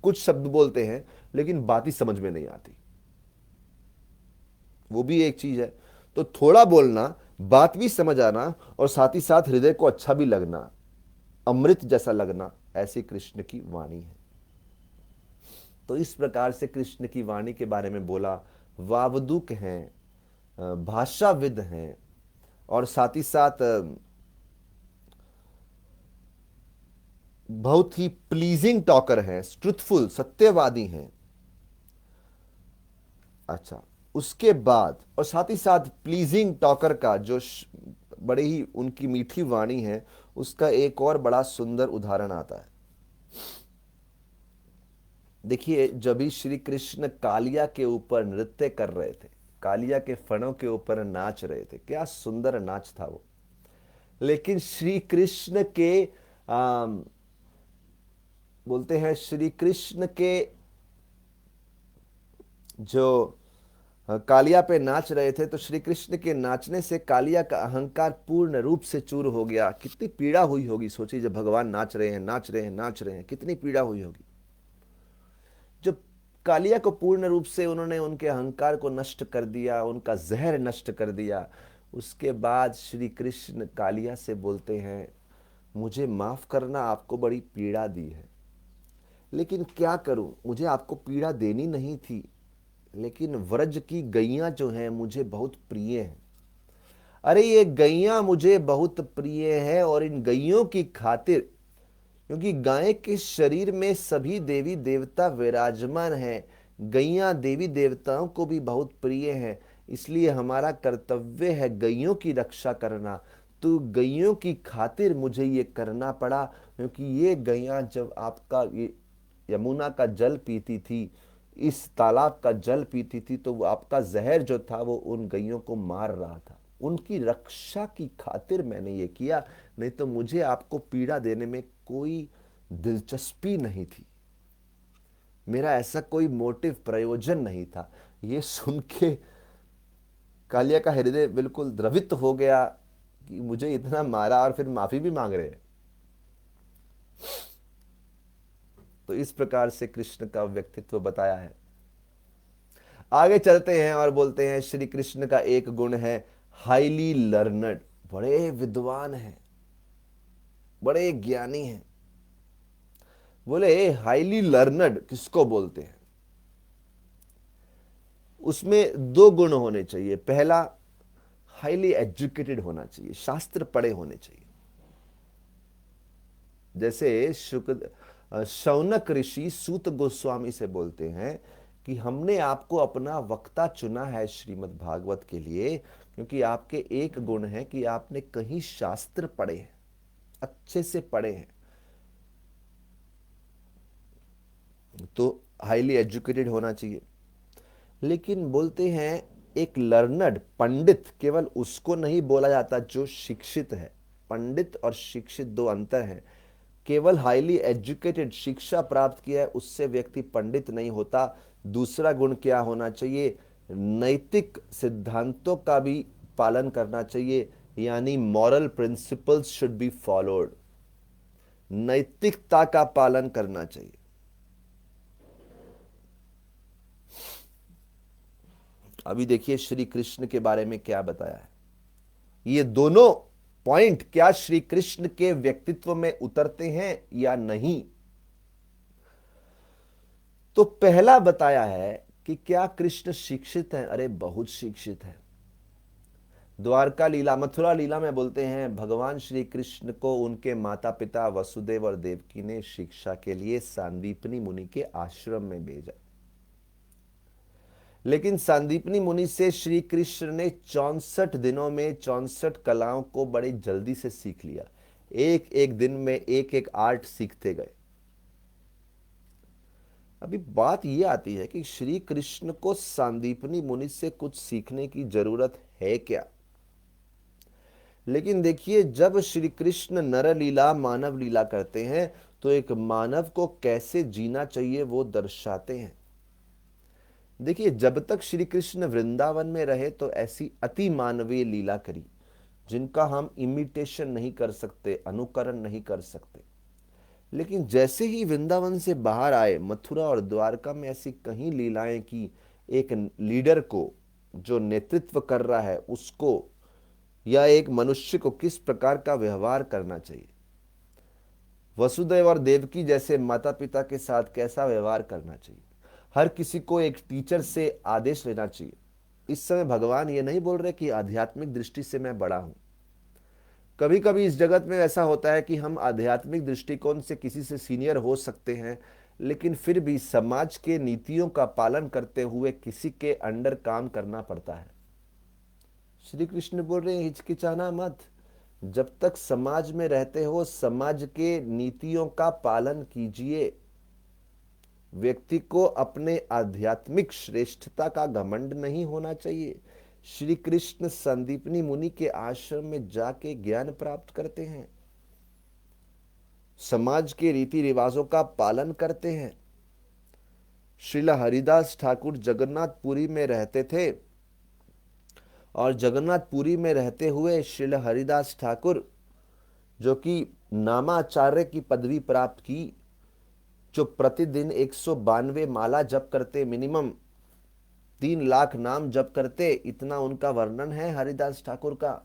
कुछ शब्द बोलते हैं, लेकिन बात ही समझ में नहीं आती, वो भी एक चीज है। तो थोड़ा बोलना, बात भी समझ आना, और साथ ही साथ हृदय को अच्छा भी लगना, अमृत जैसा लगना, ऐसी कृष्ण की वाणी है। तो इस प्रकार से कृष्ण की वाणी के बारे में बोला। वावदूक हैं, भाषाविद हैं, और साथ ही साथ बहुत ही प्लीजिंग टॉकर हैं, ट्रुथफुल, सत्यवादी हैं। अच्छा, उसके बाद और साथ ही साथ प्लीजिंग टॉकर का जो बड़ी ही उनकी मीठी वाणी है, उसका एक और बड़ा सुंदर उदाहरण आता है। देखिए, जब भी श्री कृष्ण कालिया के ऊपर नृत्य कर रहे थे, कालिया के फणों के ऊपर नाच रहे थे, क्या सुंदर नाच था वो। लेकिन श्री कृष्ण के बोलते हैं श्री कृष्ण के जो कालिया पे नाच रहे थे, तो श्री कृष्ण के नाचने से कालिया का अहंकार पूर्ण रूप से चूर हो गया। कितनी पीड़ा हुई होगी, सोचिए, जब भगवान नाच रहे हैं, नाच रहे हैं, नाच रहे हैं, कितनी पीड़ा हुई होगी। जब कालिया को पूर्ण रूप से उन्होंने उनके अहंकार को नष्ट कर दिया, उनका जहर नष्ट कर दिया, उसके बाद श्री कृष्ण कालिया से बोलते हैं, मुझे माफ करना, आपको बड़ी पीड़ा दी है, लेकिन क्या करूं, मुझे आपको पीड़ा देनी नहीं थी, लेकिन व्रज की गैयां जो हैं मुझे बहुत प्रिय हैं। अरे, ये गैयां मुझे बहुत प्रिय है, और इन गैयों की खातिर, क्योंकि गाय के शरीर में सभी देवी देवता विराजमान हैं, गैयां देवी देवताओं को भी बहुत प्रिय हैं, इसलिए हमारा कर्तव्य है गैयों की रक्षा करना। तो गैयों की खातिर मुझे ये करना पड़ा, क्योंकि ये गैयां जब आपका ये यमुना का जल पीती थी, इस तालाब का जल पीती थी, तो वो आपका जहर जो था वो उन गैयों को मार रहा था, उनकी रक्षा की खातिर मैंने ये किया, नहीं तो मुझे आपको पीड़ा देने में कोई दिलचस्पी नहीं थी। मेरा ऐसा कोई मोटिव प्रयोजन नहीं था। ये सुन के कालिया का हृदय बिल्कुल द्रवित हो गया कि मुझे इतना मारा और फिर माफी भी मांग रहे हैं। तो इस प्रकार से कृष्ण का व्यक्तित्व बताया है। आगे चलते हैं और बोलते हैं श्री कृष्ण का एक गुण है हाईली लर्नड, बड़े विद्वान हैं, बड़े ज्ञानी हैं। बोले हाईली लर्नड किसको बोलते हैं? उसमें दो गुण होने चाहिए। पहला, हाईली एजुकेटेड होना चाहिए, शास्त्र पढ़े होने चाहिए। जैसे शौनक ऋषि सूत गोस्वामी से बोलते हैं कि हमने आपको अपना वक्ता चुना है श्रीमद् भागवत के लिए, क्योंकि आपके एक गुण है कि आपने कहीं शास्त्र पढ़े हैं, अच्छे से पढ़े हैं। तो हाईली एजुकेटेड होना चाहिए। लेकिन बोलते हैं एक लर्नड पंडित केवल उसको नहीं बोला जाता जो शिक्षित है। पंडित और शिक्षित दो अंतर हैं। केवल हाईली एजुकेटेड, शिक्षा प्राप्त किया है, उससे व्यक्ति पंडित नहीं होता। दूसरा गुण क्या होना चाहिए? नैतिक सिद्धांतों का भी पालन करना चाहिए, यानी moral principles should be followed. नैतिकता का पालन करना चाहिए। अभी देखिए श्री कृष्ण के बारे में क्या बताया है। ये दोनों पॉइंट क्या श्री कृष्ण के व्यक्तित्व में उतरते हैं या नहीं? तो पहला बताया है कि क्या कृष्ण शिक्षित हैं? अरे बहुत शिक्षित है। द्वारका लीला, मथुरा लीला में बोलते हैं भगवान श्री कृष्ण को उनके माता पिता वसुदेव और देवकी ने शिक्षा के लिए सांदीपनी मुनि के आश्रम में भेजा। लेकिन सांदीपनी मुनि से श्री कृष्ण ने 64 दिनों में 64 कलाओं को बड़ी जल्दी से सीख लिया। एक एक दिन में एक एक आर्ट सीखते गए। अभी बात यह आती है कि श्री कृष्ण को सांदीपनी मुनि से कुछ सीखने की जरूरत है क्या? लेकिन देखिए, जब श्री कृष्ण नर लीला मानव लीला करते हैं तो एक मानव को कैसे जीना चाहिए वो दर्शाते हैं। देखिए, जब तक श्री कृष्ण वृंदावन में रहे तो ऐसी अति मानवीय लीला करी जिनका हम इमिटेशन नहीं कर सकते, अनुकरण नहीं कर सकते। लेकिन जैसे ही वृंदावन से बाहर आए, मथुरा और द्वारका में ऐसी कहीं लीलाएं की, एक लीडर को, जो नेतृत्व कर रहा है उसको, या एक मनुष्य को किस प्रकार का व्यवहार करना चाहिए, वसुदेव और देवकी जैसे माता पिता के साथ कैसा व्यवहार करना चाहिए, हर किसी को एक टीचर से आदेश लेना चाहिए। इस समय भगवान ये नहीं बोल रहे कि आध्यात्मिक दृष्टि से मैं बड़ा हूं। कभी कभी इस जगत में ऐसा होता है कि हम आध्यात्मिक दृष्टिकोण से किसी से सीनियर हो सकते हैं, लेकिन फिर भी समाज के नीतियों का पालन करते हुए किसी के अंडर काम करना पड़ता है। श्री कृष्ण बोल रहे हैं हिचकिचाना मत। जब तक समाज में रहते हो समाज के नीतियों का पालन कीजिए। व्यक्ति को अपने आध्यात्मिक श्रेष्ठता का घमंड नहीं होना चाहिए। श्री कृष्ण संदीपनी मुनि के आश्रम में जाके ज्ञान प्राप्त करते हैं, समाज के रीति रिवाजों का पालन करते हैं। श्रील हरिदास ठाकुर जगन्नाथपुरी में रहते थे और जगन्नाथपुरी में रहते हुए श्रील हरिदास ठाकुर, जो कि नामाचार्य की पदवी प्राप्त की, जो प्रतिदिन 192 माला जप करते, मिनिमम 3 लाख नाम जप करते, इतना उनका वर्णन है हरिदास ठाकुर का।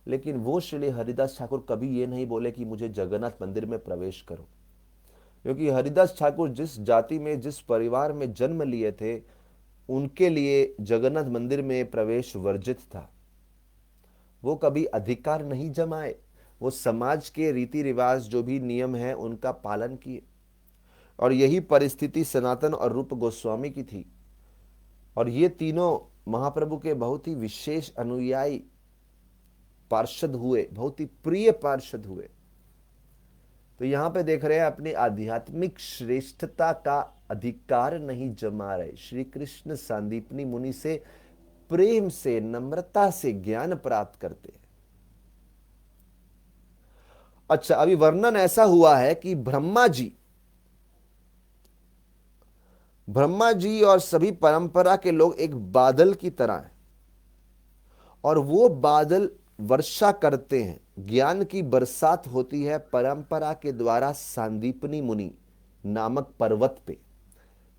लेकिन वो श्री हरिदास ठाकुर कभी ये नहीं बोले कि मुझे जगन्नाथ मंदिर में प्रवेश करो, क्योंकि हरिदास ठाकुर जिस जाति में, जिस परिवार में जन्म लिए थे, उनके लिए जगन्नाथ मंदिर में प्रवेश वर्जित था। वो कभी अधिकार नहीं जमाए, वो समाज के रीति रिवाज जो भी नियम है उनका पालन किए। और यही परिस्थिति सनातन और रूप गोस्वामी की थी। और ये तीनों महाप्रभु के बहुत ही विशेष अनुयायी पार्षद हुए, बहुत ही प्रिय पार्षद हुए। तो यहां पे देख रहे हैं अपनी आध्यात्मिक श्रेष्ठता का अधिकार नहीं जमा रहे। श्री कृष्ण सांदीपनी मुनि से प्रेम से, नम्रता से ज्ञान प्राप्त करते हैं। अच्छा, अभी वर्णन ऐसा हुआ है कि ब्रह्मा जी ब्रह्मा जी और सभी परंपरा के लोग एक बादल की तरह हैं, और वो बादल वर्षा करते हैं, ज्ञान की बरसात होती है परंपरा के द्वारा सांदीपनी मुनि नामक पर्वत पे।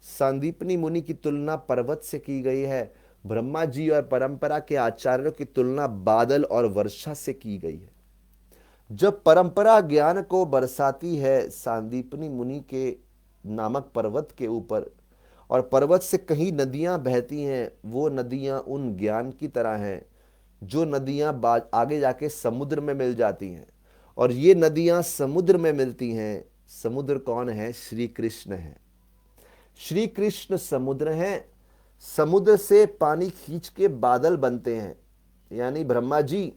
सांदीपनी मुनि की तुलना पर्वत से की गई है, ब्रह्मा जी और परंपरा के आचार्यों की तुलना बादल और वर्षा से की गई है। जब परंपरा ज्ञान को बरसाती है सांदीपनी मुनि के नामक पर्वत के ऊपर, और पर्वत से कहीं नदियां बहती हैं, वो नदियां उन ज्ञान की तरह हैं जो नदियां आगे जाके समुद्र में मिल जाती हैं, और ये नदियां समुद्र में मिलती हैं। समुद्र कौन है? श्री कृष्ण है। श्री कृष्ण समुद्र हैं। समुद्र से पानी खींच के बादल बनते हैं, यानी ब्रह्मा जी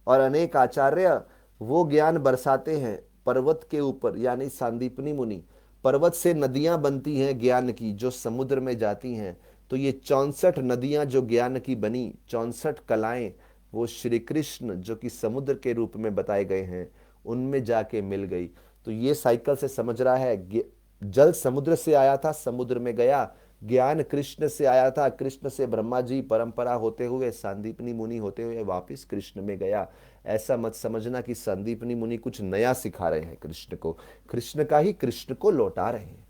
और अनेक आचार्य वो ज्ञान बरसाते हैं पर्वत के ऊपर, यानी सांदीपनी मुनि। पर्वत से नदियां बनती हैं ज्ञान की, जो समुद्र में जाती हैं। तो ये 64 नदियां जो ज्ञान की बनी, 64 कलाएं, वो श्री कृष्ण जो कि समुद्र के रूप में बताए गए हैं, उनमें जाके मिल गई। तो ये साइकिल से समझ रहा है, जल समुद्र से आया था, समुद्र में गया। ज्ञान कृष्ण से आया था, कृष्ण से ब्रह्मा जी परंपरा होते हुए सांदीपनी मुनि होते हुए वापस कृष्ण में गया। ऐसा मत समझना कि संदीपनी मुनि कुछ नया सिखा रहे हैं कृष्ण को, कृष्ण का ही कृष्ण को लौटा रहे हैं।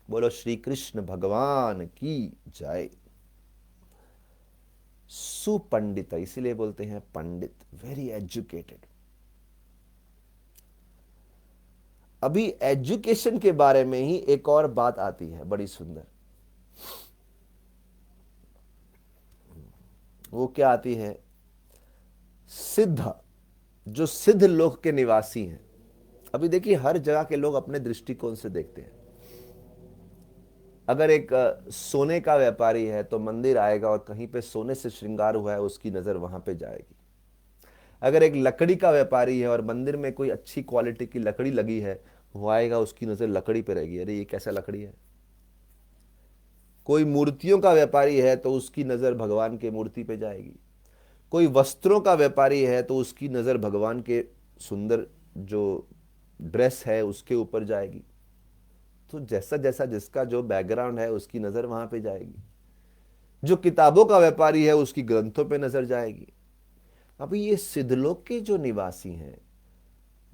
बोलो श्री कृष्ण भगवान की जय। सुपंडित, इसीलिए बोलते हैं पंडित, वेरी एजुकेटेड। अभी एजुकेशन के बारे में ही एक और बात आती है बड़ी सुंदर। वो क्या आती है? सिद्ध, जो सिद्ध लोक के निवासी हैं। अभी देखिए, हर जगह के लोग अपने दृष्टिकोण से देखते हैं। अगर एक सोने का व्यापारी है तो मंदिर आएगा और कहीं पे सोने से श्रृंगार हुआ है, उसकी नजर वहां पे जाएगी। अगर एक लकड़ी का व्यापारी है और मंदिर में कोई अच्छी क्वालिटी की लकड़ी लगी है, वो आएगा, उसकी नजर लकड़ी पे रहेगी, अरे ये कैसा लकड़ी है। कोई मूर्तियों का व्यापारी है तो उसकी नजर भगवान के मूर्ति पे जाएगी। कोई वस्त्रों का व्यापारी है तो उसकी नजर भगवान के सुंदर जो ड्रेस है उसके ऊपर जाएगी। तो जैसा जैसा जिसका जो बैकग्राउंड है, उसकी नजर वहां पे जाएगी। जो किताबों का व्यापारी है उसकी ग्रंथों पे नजर जाएगी। अभी ये सिद्धलोक के जो निवासी हैं,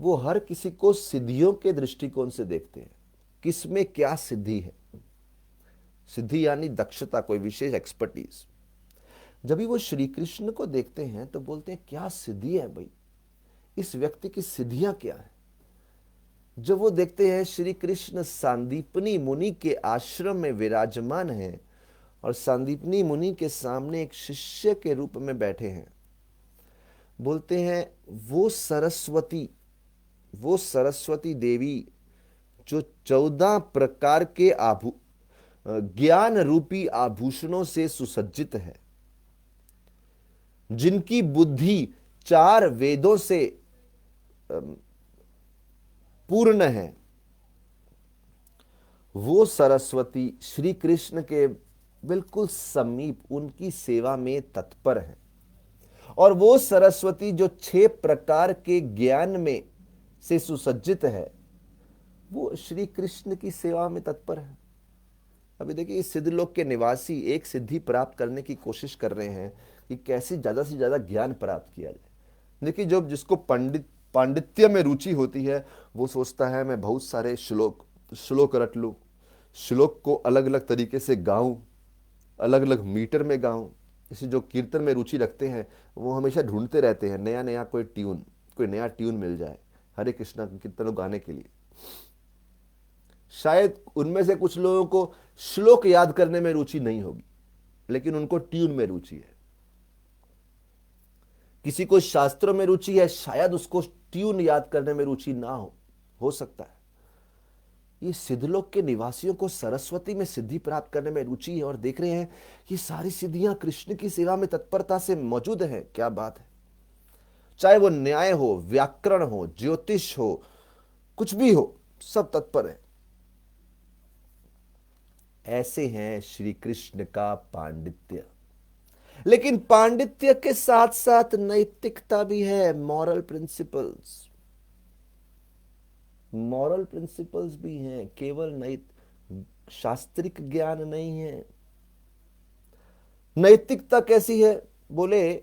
वो हर किसी को सिद्धियों के दृष्टिकोण से देखते हैं, किसमें क्या सिद्धि है। सिद्धि यानी दक्षता, कोई विशेष एक्सपर्टीज। जब भी वो श्री कृष्ण को देखते हैं तो बोलते हैं क्या सिद्धि है भाई, इस व्यक्ति की सिद्धियां क्या है। जब वो देखते हैं श्री कृष्ण सांदीपनी मुनि के आश्रम में विराजमान हैं और सांदीपनी मुनि के सामने एक शिष्य के रूप में बैठे हैं, बोलते हैं वो सरस्वती देवी जो 14 प्रकार के ज्ञान रूपी आभूषणों से सुसज्जित है, जिनकी बुद्धि 4 वेदों से पूर्ण है, वो सरस्वती श्री कृष्ण के बिल्कुल समीप उनकी सेवा में तत्पर है। और वो सरस्वती जो 6 प्रकार के ज्ञान में से सुसज्जित है, वो श्री कृष्ण की सेवा में तत्पर है। अभी देखिए, इस सिद्धलोक के निवासी एक सिद्धि प्राप्त करने की कोशिश कर रहे हैं कि कैसे ज्यादा से ज्यादा ज्ञान प्राप्त किया जाए। देखिए, जो जिसको पांडित्य में रुचि होती है, वो सोचता है मैं बहुत सारे श्लोक रट लूं, श्लोक को अलग अलग तरीके से गाऊं, अलग अलग मीटर में गाऊं। इसे जो कीर्तन में रुचि रखते हैं, वो हमेशा ढूंढते रहते हैं नया नया कोई नया ट्यून मिल जाए हरे कृष्णा कीर्तन गाने के लिए। शायद उनमें से कुछ लोगों को श्लोक याद करने में रुचि नहीं होगी, लेकिन उनको ट्यून में रुचि है। किसी को शास्त्रों में रुचि है, शायद उसको ट्यून याद करने में रुचि ना हो सकता है। ये सिद्धलोक के निवासियों को सरस्वती में सिद्धि प्राप्त करने में रुचि है, और देख रहे हैं ये सारी सिद्धियां कृष्ण की सेवा में तत्परता से मौजूद हैं। क्या बात है। चाहे वो न्याय हो, व्याकरण हो, ज्योतिष हो, कुछ भी हो, सब तत्पर है। ऐसे हैं श्री कृष्ण का पांडित्य। लेकिन पांडित्य के साथ साथ नैतिकता भी है, मॉरल प्रिंसिपल्स भी हैं। केवल शास्त्रिक ज्ञान नहीं है। नैतिकता कैसी है? बोले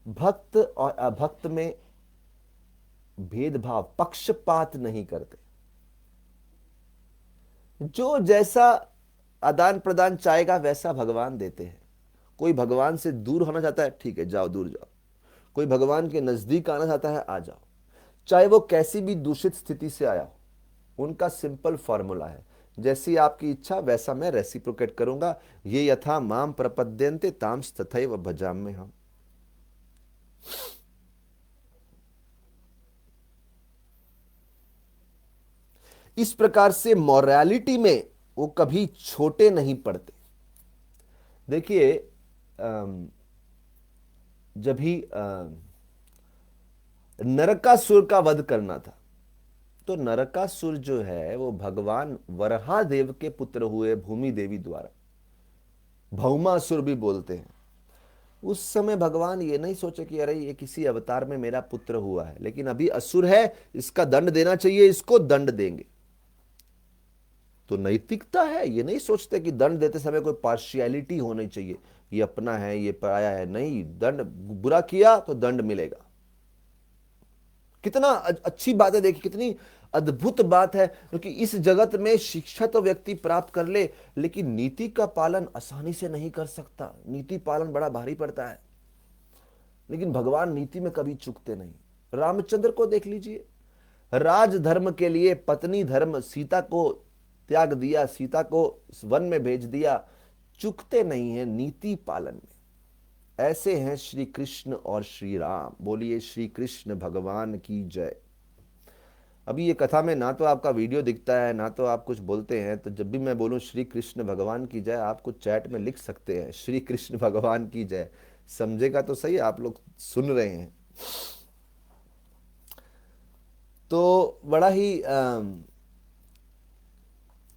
भक्त और अभक्त में भेदभाव, पक्षपात नहीं करते। जो जैसा आदान प्रदान चाहेगा वैसा भगवान देते हैं। कोई भगवान से दूर होना चाहता है, ठीक है जाओ, दूर जाओ। कोई भगवान के नजदीक आना चाहता है, आ जाओ, चाहे वो कैसी भी दूषित स्थिति से आया हो। उनका सिंपल फॉर्मूला है, जैसी आपकी इच्छा वैसा मैं रेसिप्रोकेट करूंगा। ये यथा माम प्रपद्यन्ते तांस तथैव भजाम्यहम् हम। इस प्रकार से मॉरलिटी में वो कभी छोटे नहीं पड़ते। देखिए जब भी नरकासुर का वध करना था, तो नरकासुर जो है वो भगवान वराहदेव के पुत्र हुए, भूमि देवी द्वारा, भौमासुर भी बोलते हैं। उस समय भगवान ये नहीं सोचे कि अरे ये किसी अवतार में मेरा पुत्र हुआ है, लेकिन अभी असुर है, इसका दंड देना चाहिए, इसको दंड देंगे। तो नैतिकता है, ये नहीं सोचते कि दंड देते समय कोई पार्शियलिटी होनी चाहिए, ये अपना है ये पराया है। नहीं, दंड, बुरा किया तो दंड मिलेगा। कितना अच्छी बात है, देखिए कितनी अद्भुत बात है। क्योंकि इस जगत में शिक्षा तो व्यक्ति प्राप्त कर ले, लेकिन नीति का पालन आसानी से नहीं कर सकता। नीति पालन बड़ा भारी पड़ता है, लेकिन भगवान नीति में कभी चूकते नहीं। रामचंद्र को देख लीजिए, राज धर्म के लिए पत्नी धर्म सीता को त्याग दिया, सीता को वन में भेज दिया, चूकते नहीं है नीति पालन में। ऐसे हैं श्री कृष्ण और श्री राम। बोलिए श्री कृष्ण भगवान की जय। अभी ये कथा में ना तो आपका वीडियो दिखता है, ना तो आप कुछ बोलते हैं, तो जब भी मैं बोलूं श्री कृष्ण भगवान की जय, आप कुछ चैट में लिख सकते हैं श्री कृष्ण भगवान की जय। समझेगा तो सही, आप लोग सुन रहे हैं। तो बड़ा ही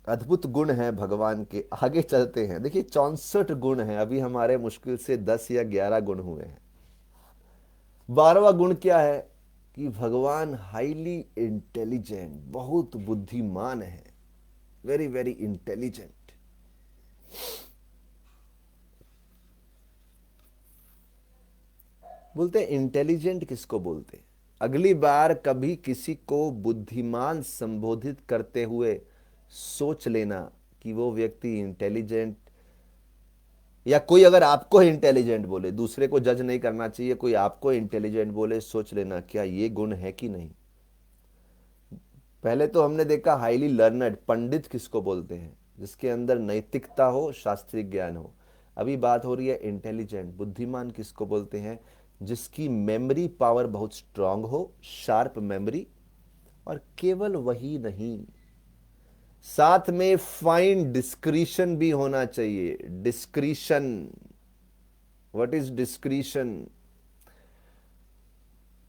अद्भुत गुण है भगवान के। आगे चलते हैं। देखिए 64 गुण हैं, अभी हमारे मुश्किल से 10 या 11 गुण हुए हैं। 12वां गुण क्या है कि भगवान हाईली इंटेलिजेंट, बहुत बुद्धिमान है, वेरी वेरी इंटेलिजेंट। बोलते हैं इंटेलिजेंट किसको बोलते हैं? अगली बार कभी किसी को बुद्धिमान संबोधित करते हुए सोच लेना कि वो व्यक्ति इंटेलिजेंट, या कोई अगर आपको इंटेलिजेंट बोले, दूसरे को जज नहीं करना चाहिए, कोई आपको इंटेलिजेंट बोले, सोच लेना क्या ये गुण है कि नहीं। पहले तो हमने देखा हाईली लर्नड, पंडित किसको बोलते हैं? जिसके अंदर नैतिकता हो, शास्त्रीय ज्ञान हो। अभी बात हो रही है इंटेलिजेंट, बुद्धिमान किसको बोलते हैं? जिसकी मेमोरी पावर बहुत स्ट्रांग हो, शार्प मेमोरी। और केवल वही नहीं, साथ में फाइन डिस्क्रिशन भी होना चाहिए। Discretion, what is discretion?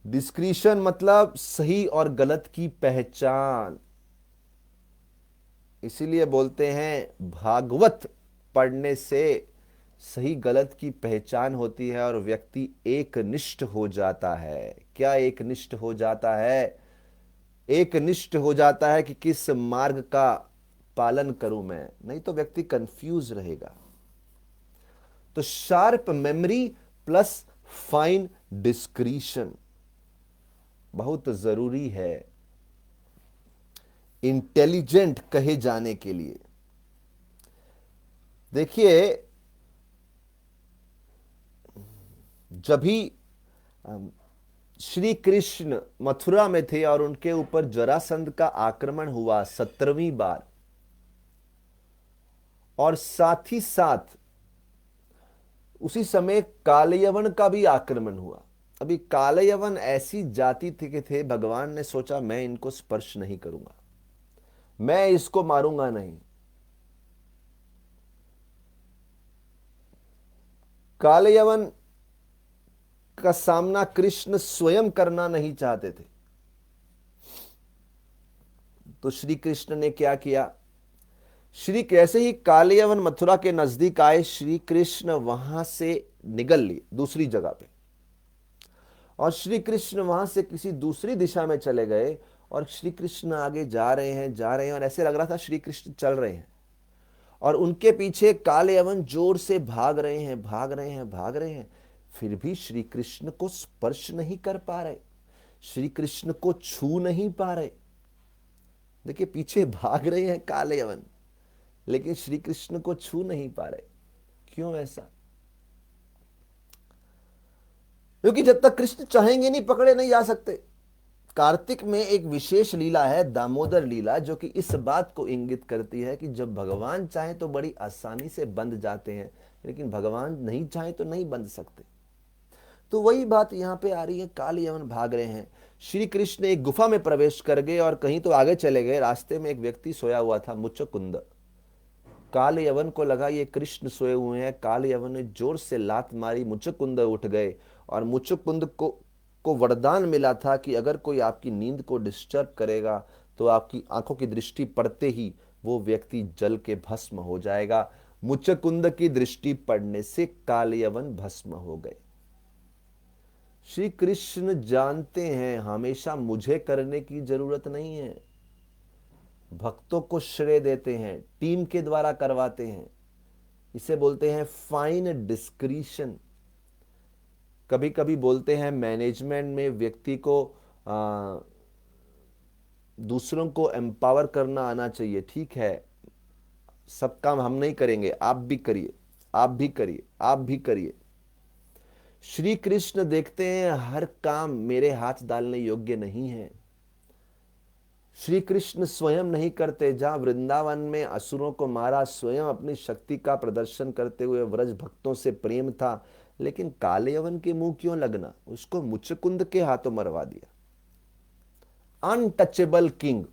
Discretion मतलब सही और गलत की पहचान। इसीलिए बोलते हैं भागवत पढ़ने से सही गलत की पहचान होती है और व्यक्ति एकनिष्ठ हो जाता है। क्या एकनिष्ठ हो जाता है? एकनिष्ठ हो जाता है कि किस मार्ग का पालन करूं मैं, नहीं तो व्यक्ति कंफ्यूज रहेगा। तो sharp memory plus fine discretion बहुत जरूरी है इंटेलिजेंट कहे जाने के लिए। देखिए जब भी श्री कृष्ण मथुरा में थे और उनके ऊपर जरासंध का आक्रमण हुआ 17वीं बार, और साथ ही साथ उसी समय कालयवन का भी आक्रमण हुआ। अभी कालयवन ऐसी जाति थे कि थे, भगवान ने सोचा मैं इनको स्पर्श नहीं करूंगा, मैं इसको मारूंगा नहीं। कालयवन का सामना कृष्ण स्वयं करना नहीं चाहते थे। तो श्री कृष्ण ने क्या किया? श्री कैसे ही कालयवन मथुरा के नजदीक आए, श्री कृष्ण वहां से निकल लिए दूसरी जगह पे, और श्री कृष्ण वहां से किसी दूसरी दिशा में चले गए और श्री कृष्ण आगे जा रहे हैं और ऐसे लग रहा था श्री कृष्ण चल रहे हैं और उनके पीछे काले यवन जोर से भाग रहे हैं, भाग रहे हैं, भाग रहे हैं, फिर भी श्री कृष्ण को स्पर्श नहीं कर पा रहे, श्री कृष्ण को छू नहीं पा रहे। देखिए, पीछे भाग रहे हैं काले यवन, लेकिन श्री कृष्ण को छू नहीं पा रहे। क्यों ऐसा? क्योंकि जब तक कृष्ण चाहेंगे नहीं, पकड़े नहीं जा सकते। कार्तिक में एक विशेष लीला है, दामोदर लीला, जो कि इस बात को इंगित करती है कि जब भगवान चाहे तो बड़ी आसानी से बंध जाते हैं, लेकिन भगवान नहीं चाहे तो नहीं बंध सकते। तो वही बात यहां पे आ रही है, काल यवन भाग रहे हैं। श्री कृष्ण एक गुफा में प्रवेश कर गए और कहीं तो आगे चले गए। रास्ते में एक व्यक्ति सोया हुआ था, मुचकुंद। काल यवन को लगा ये कृष्ण सोए हुए हैं। काल यवन ने जोर से लात मारी, मुचकुंद उठ गए और मुचकुंद को वरदान मिला था कि अगर कोई आपकी नींद को डिस्टर्ब करेगा तो आपकी आंखों की दृष्टि पड़ते ही वो व्यक्ति जल के भस्म हो जाएगा। मुचकुंद की दृष्टि पड़ने से काल यवन भस्म हो गए। श्री कृष्ण जानते हैं हमेशा मुझे करने की जरूरत नहीं है, भक्तों को श्रेय देते हैं, टीम के द्वारा करवाते हैं। इसे बोलते हैं फाइन डिस्क्रीशन। कभी कभी बोलते हैं मैनेजमेंट में व्यक्ति को दूसरों को एम्पावर करना आना चाहिए। ठीक है, सब काम हम नहीं करेंगे, आप भी करिए, आप भी करिए, आप भी करिए। श्री कृष्ण देखते हैं हर काम मेरे हाथ डालने योग्य नहीं है। श्री कृष्ण स्वयं नहीं करते। जहां वृंदावन में असुरों को मारा, स्वयं अपनी शक्ति का प्रदर्शन करते हुए व्रज भक्तों से प्रेम था, लेकिन काले यवन के मुंह क्यों लगना? उसको मुचकुंद के हाथों मरवा दिया। अनटचेबल किंग,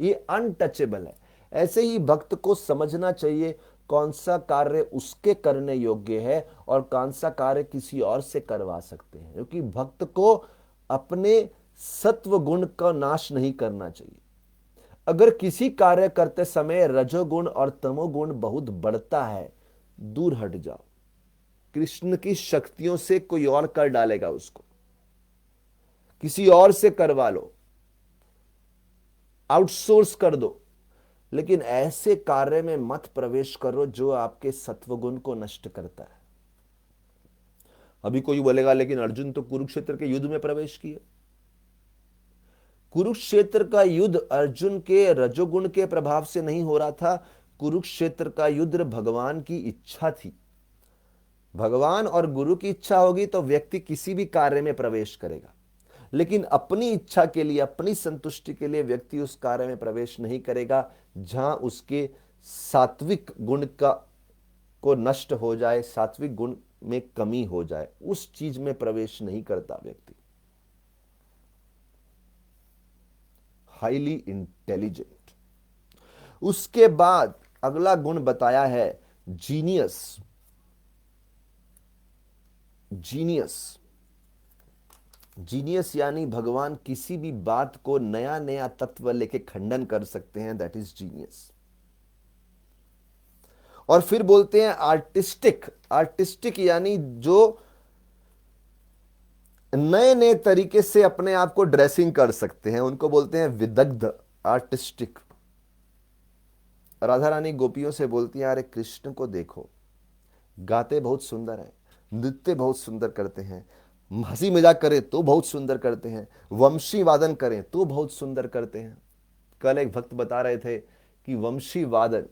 ये अनटचेबल है। ऐसे ही भक्त को समझना चाहिए कौन सा कार्य उसके करने योग्य है और कौन सा कार्य किसी और से करवा सकते हैं, क्योंकि भक्त को अपने सत्व गुण का नाश नहीं करना चाहिए। अगर किसी कार्य करते समय रजोगुण और तमोगुण बहुत बढ़ता है, दूर हट जाओ। कृष्ण की शक्तियों से कोई और कर डालेगा उसको, किसी और से करवा लो, आउटसोर्स कर दो, लेकिन ऐसे कार्य में मत प्रवेश करो जो आपके सत्वगुण को नष्ट करता है। अभी कोई बोलेगा लेकिन अर्जुन तो कुरुक्षेत्र के युद्ध में प्रवेश किए। कुरुक्षेत्र का युद्ध अर्जुन के रजोगुण के प्रभाव से नहीं हो रहा था। कुरुक्षेत्र का युद्ध भगवान की इच्छा थी। भगवान और गुरु की इच्छा होगी तो व्यक्ति किसी भी कार्य में प्रवेश करेगा, लेकिन अपनी इच्छा के लिए, अपनी संतुष्टि के लिए व्यक्ति उस कार्य में प्रवेश नहीं करेगा जहां उसके सात्विक गुण को नष्ट हो जाए, सात्विक गुण में कमी हो जाए, उस चीज में प्रवेश नहीं करता व्यक्ति। Highly intelligent. उसके बाद अगला गुण बताया है जीनियस। जीनियस, जीनियस यानी भगवान किसी भी बात को नया नया तत्व लेके खंडन कर सकते हैं, दैट इज जीनियस। और फिर बोलते हैं आर्टिस्टिक। आर्टिस्टिक यानी जो नए नए तरीके से अपने आप को ड्रेसिंग कर सकते हैं, उनको बोलते हैं विदग्ध, आर्टिस्टिक। राधा रानी गोपियों से बोलती हैं, अरे कृष्ण को देखो, गाते बहुत सुंदर है, नृत्य बहुत सुंदर करते हैं, हंसी मजाक करें तो बहुत सुंदर करते हैं, वंशी वादन करें तो बहुत सुंदर करते हैं। कल एक भक्त बता रहे थे कि वंशी वादन,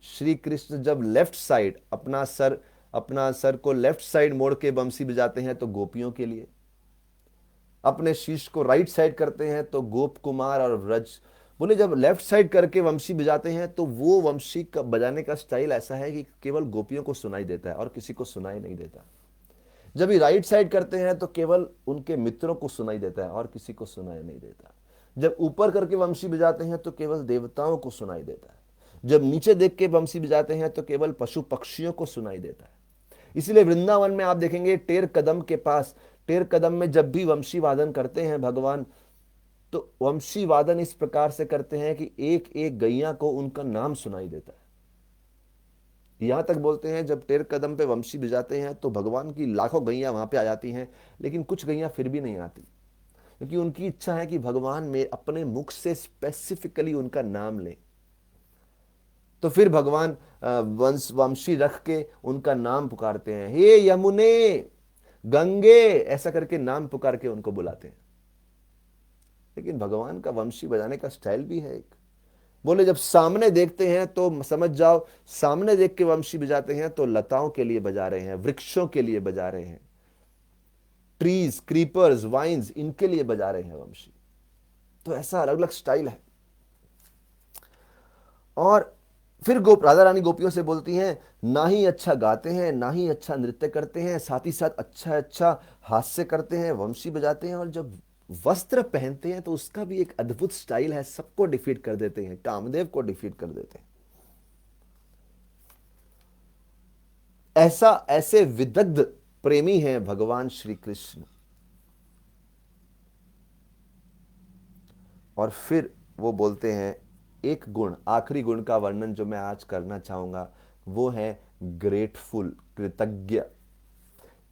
श्री कृष्ण जब लेफ्ट साइड अपना सर को लेफ्ट साइड मोड़ के बंसी बजाते हैं तो गोपियों के लिए, अपने शीश को राइट साइड करते हैं तो गोप कुमार और व्रज। बोले जब लेफ्ट साइड करके वंशी बजाते हैं तो वो वंशी का बजाने का स्टाइल ऐसा है कि केवल गोपियों को सुनाई देता है और किसी को सुनाई नहीं देता। जब ये राइट साइड करते हैं तो केवल उनके मित्रों को सुनाई देता है और किसी को सुनाई नहीं देता। जब ऊपर करके वंशी बजाते हैं तो केवल देवताओं को सुनाई देता है। जब नीचे देख के वंशी बजाते हैं तो केवल पशु पक्षियों को सुनाई देता है। इसलिए वृंदावन में आप देखेंगे टेर कदम के पास, टेर कदम में जब भी वंशी वादन करते हैं भगवान, तो वंशी वादन इस प्रकार से करते हैं कि एक एक गैया को उनका नाम सुनाई देता है। यहां तक बोलते हैं जब टेर कदम पे वंशी बजाते हैं तो भगवान की लाखों गैया वहां पे आ जाती हैं, लेकिन कुछ गैया फिर भी नहीं आती। क्योंकि उनकी इच्छा है कि भगवान में अपने मुख से स्पेसिफिकली उनका नाम लें। तो फिर भगवान वंशी रख के उनका नाम पुकारते हैं, हे यमुने, गंगे, ऐसा करके नाम पुकार के उनको बुलाते हैं। लेकिन भगवान का वंशी बजाने का स्टाइल भी है एक। बोले जब सामने देखते हैं तो समझ जाओ, सामने देख के वंशी बजाते हैं तो लताओं के लिए बजा रहे हैं, वृक्षों के लिए बजा रहे हैं, ट्रीज, क्रीपर्स, वाइन्स, इनके लिए बजा रहे हैं वंशी। तो ऐसा अलग अलग स्टाइल है। और फिर राधा रानी गोपियों से बोलती हैं, ना ही अच्छा गाते हैं, ना ही अच्छा नृत्य करते हैं, साथ ही साथ अच्छा अच्छा हास्य करते हैं, वंशी बजाते हैं, और जब वस्त्र पहनते हैं तो उसका भी एक अद्भुत स्टाइल है, सबको डिफीट कर देते हैं, कामदेव को डिफीट कर देते हैं। ऐसे विदग्ध प्रेमी हैं भगवान श्री कृष्ण। और फिर वो बोलते हैं एक गुण, आखिरी गुण का वर्णन जो मैं आज करना चाहूंगा वो है ग्रेटफुल, कृतज्ञ।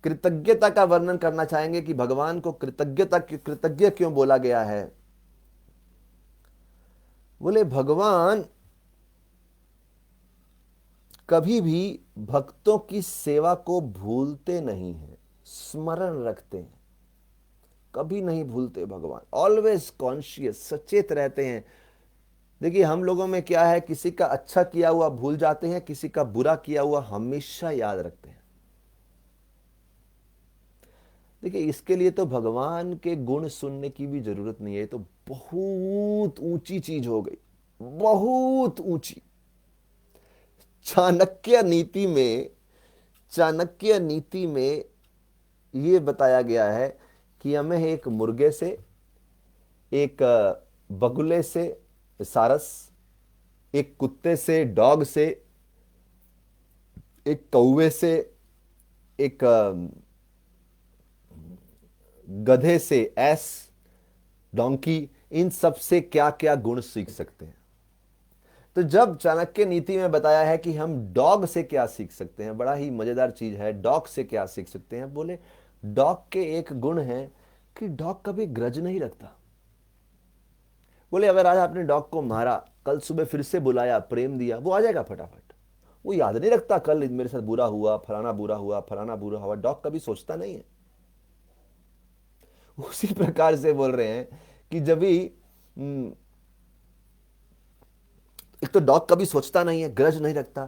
कृतज्ञता का वर्णन करना चाहेंगे कि भगवान को कृतज्ञ क्यों बोला गया है। बोले भगवान कभी भी भक्तों की सेवा को भूलते नहीं हैं, स्मरण रखते हैं, कभी नहीं भूलते भगवान, ऑलवेज कॉन्शियस, सचेत रहते हैं। देखिए हम लोगों में क्या है, किसी का अच्छा किया हुआ भूल जाते हैं, किसी का बुरा किया हुआ हमेशा याद रखते हैं। देखिए इसके लिए तो भगवान के गुण सुनने की भी जरूरत नहीं है, ये तो बहुत ऊंची चीज हो गई, बहुत ऊंची। चाणक्य नीति में ये बताया गया है कि हमें एक मुर्गे से, एक बगुले से सारस, एक कुत्ते से, डॉग से, एक कौवे से, एक गधे से, एस, डोंकी, इन सब से क्या क्या गुण सीख सकते हैं। तो जब चाणक्य नीति में बताया है कि हम डॉग से क्या सीख सकते हैं, बड़ा ही मजेदार चीज है, डॉग से क्या सीख सकते हैं। बोले डॉग के एक गुण है कि डॉग कभी ग्रज नहीं रखता। बोले अगर आज आपने डॉग को मारा, कल सुबह फिर से बुलाया, प्रेम दिया, वो आ जाएगा फटाफट। वो याद नहीं रखता कल मेरे साथ बुरा हुआ, फलाना बुरा हुआ, फलाना बुरा हुआ, डॉग कभी सोचता नहीं है। उसी प्रकार से बोल रहे हैं कि जब भी एक तो डॉग कभी सोचता नहीं है, ग्रज नहीं रखता।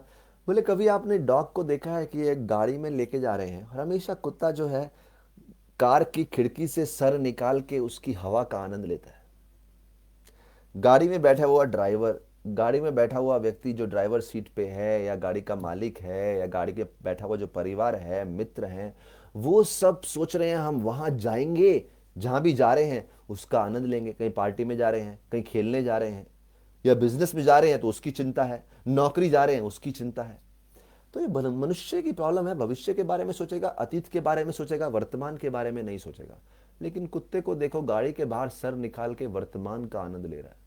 बोले कभी आपने डॉग को देखा है कि एक गाड़ी में लेके जा रहे हैं और हमेशा कुत्ता जो है कार की खिड़की से सर निकाल के उसकी हवा का आनंद लेता है। गाड़ी में बैठा हुआ ड्राइवर, गाड़ी में बैठा हुआ व्यक्ति जो ड्राइवर सीट पे है, या गाड़ी का मालिक है, या गाड़ी के बैठा हुआ जो परिवार है, मित्र हैं, वो सब सोच रहे हैं हम वहां जाएंगे, जहां भी जा रहे हैं उसका आनंद लेंगे। कहीं पार्टी में जा रहे हैं, कहीं खेलने जा रहे हैं, या बिजनेस में जा रहे हैं तो उसकी चिंता है, नौकरी जा रहे हैं उसकी चिंता है। तो ये मनुष्य की प्रॉब्लम है, भविष्य के बारे में सोचेगा, अतीत के बारे में सोचेगा, वर्तमान के बारे में नहीं सोचेगा। लेकिन कुत्ते को देखो गाड़ी के बाहर सर निकाल के वर्तमान का आनंद ले रहा है।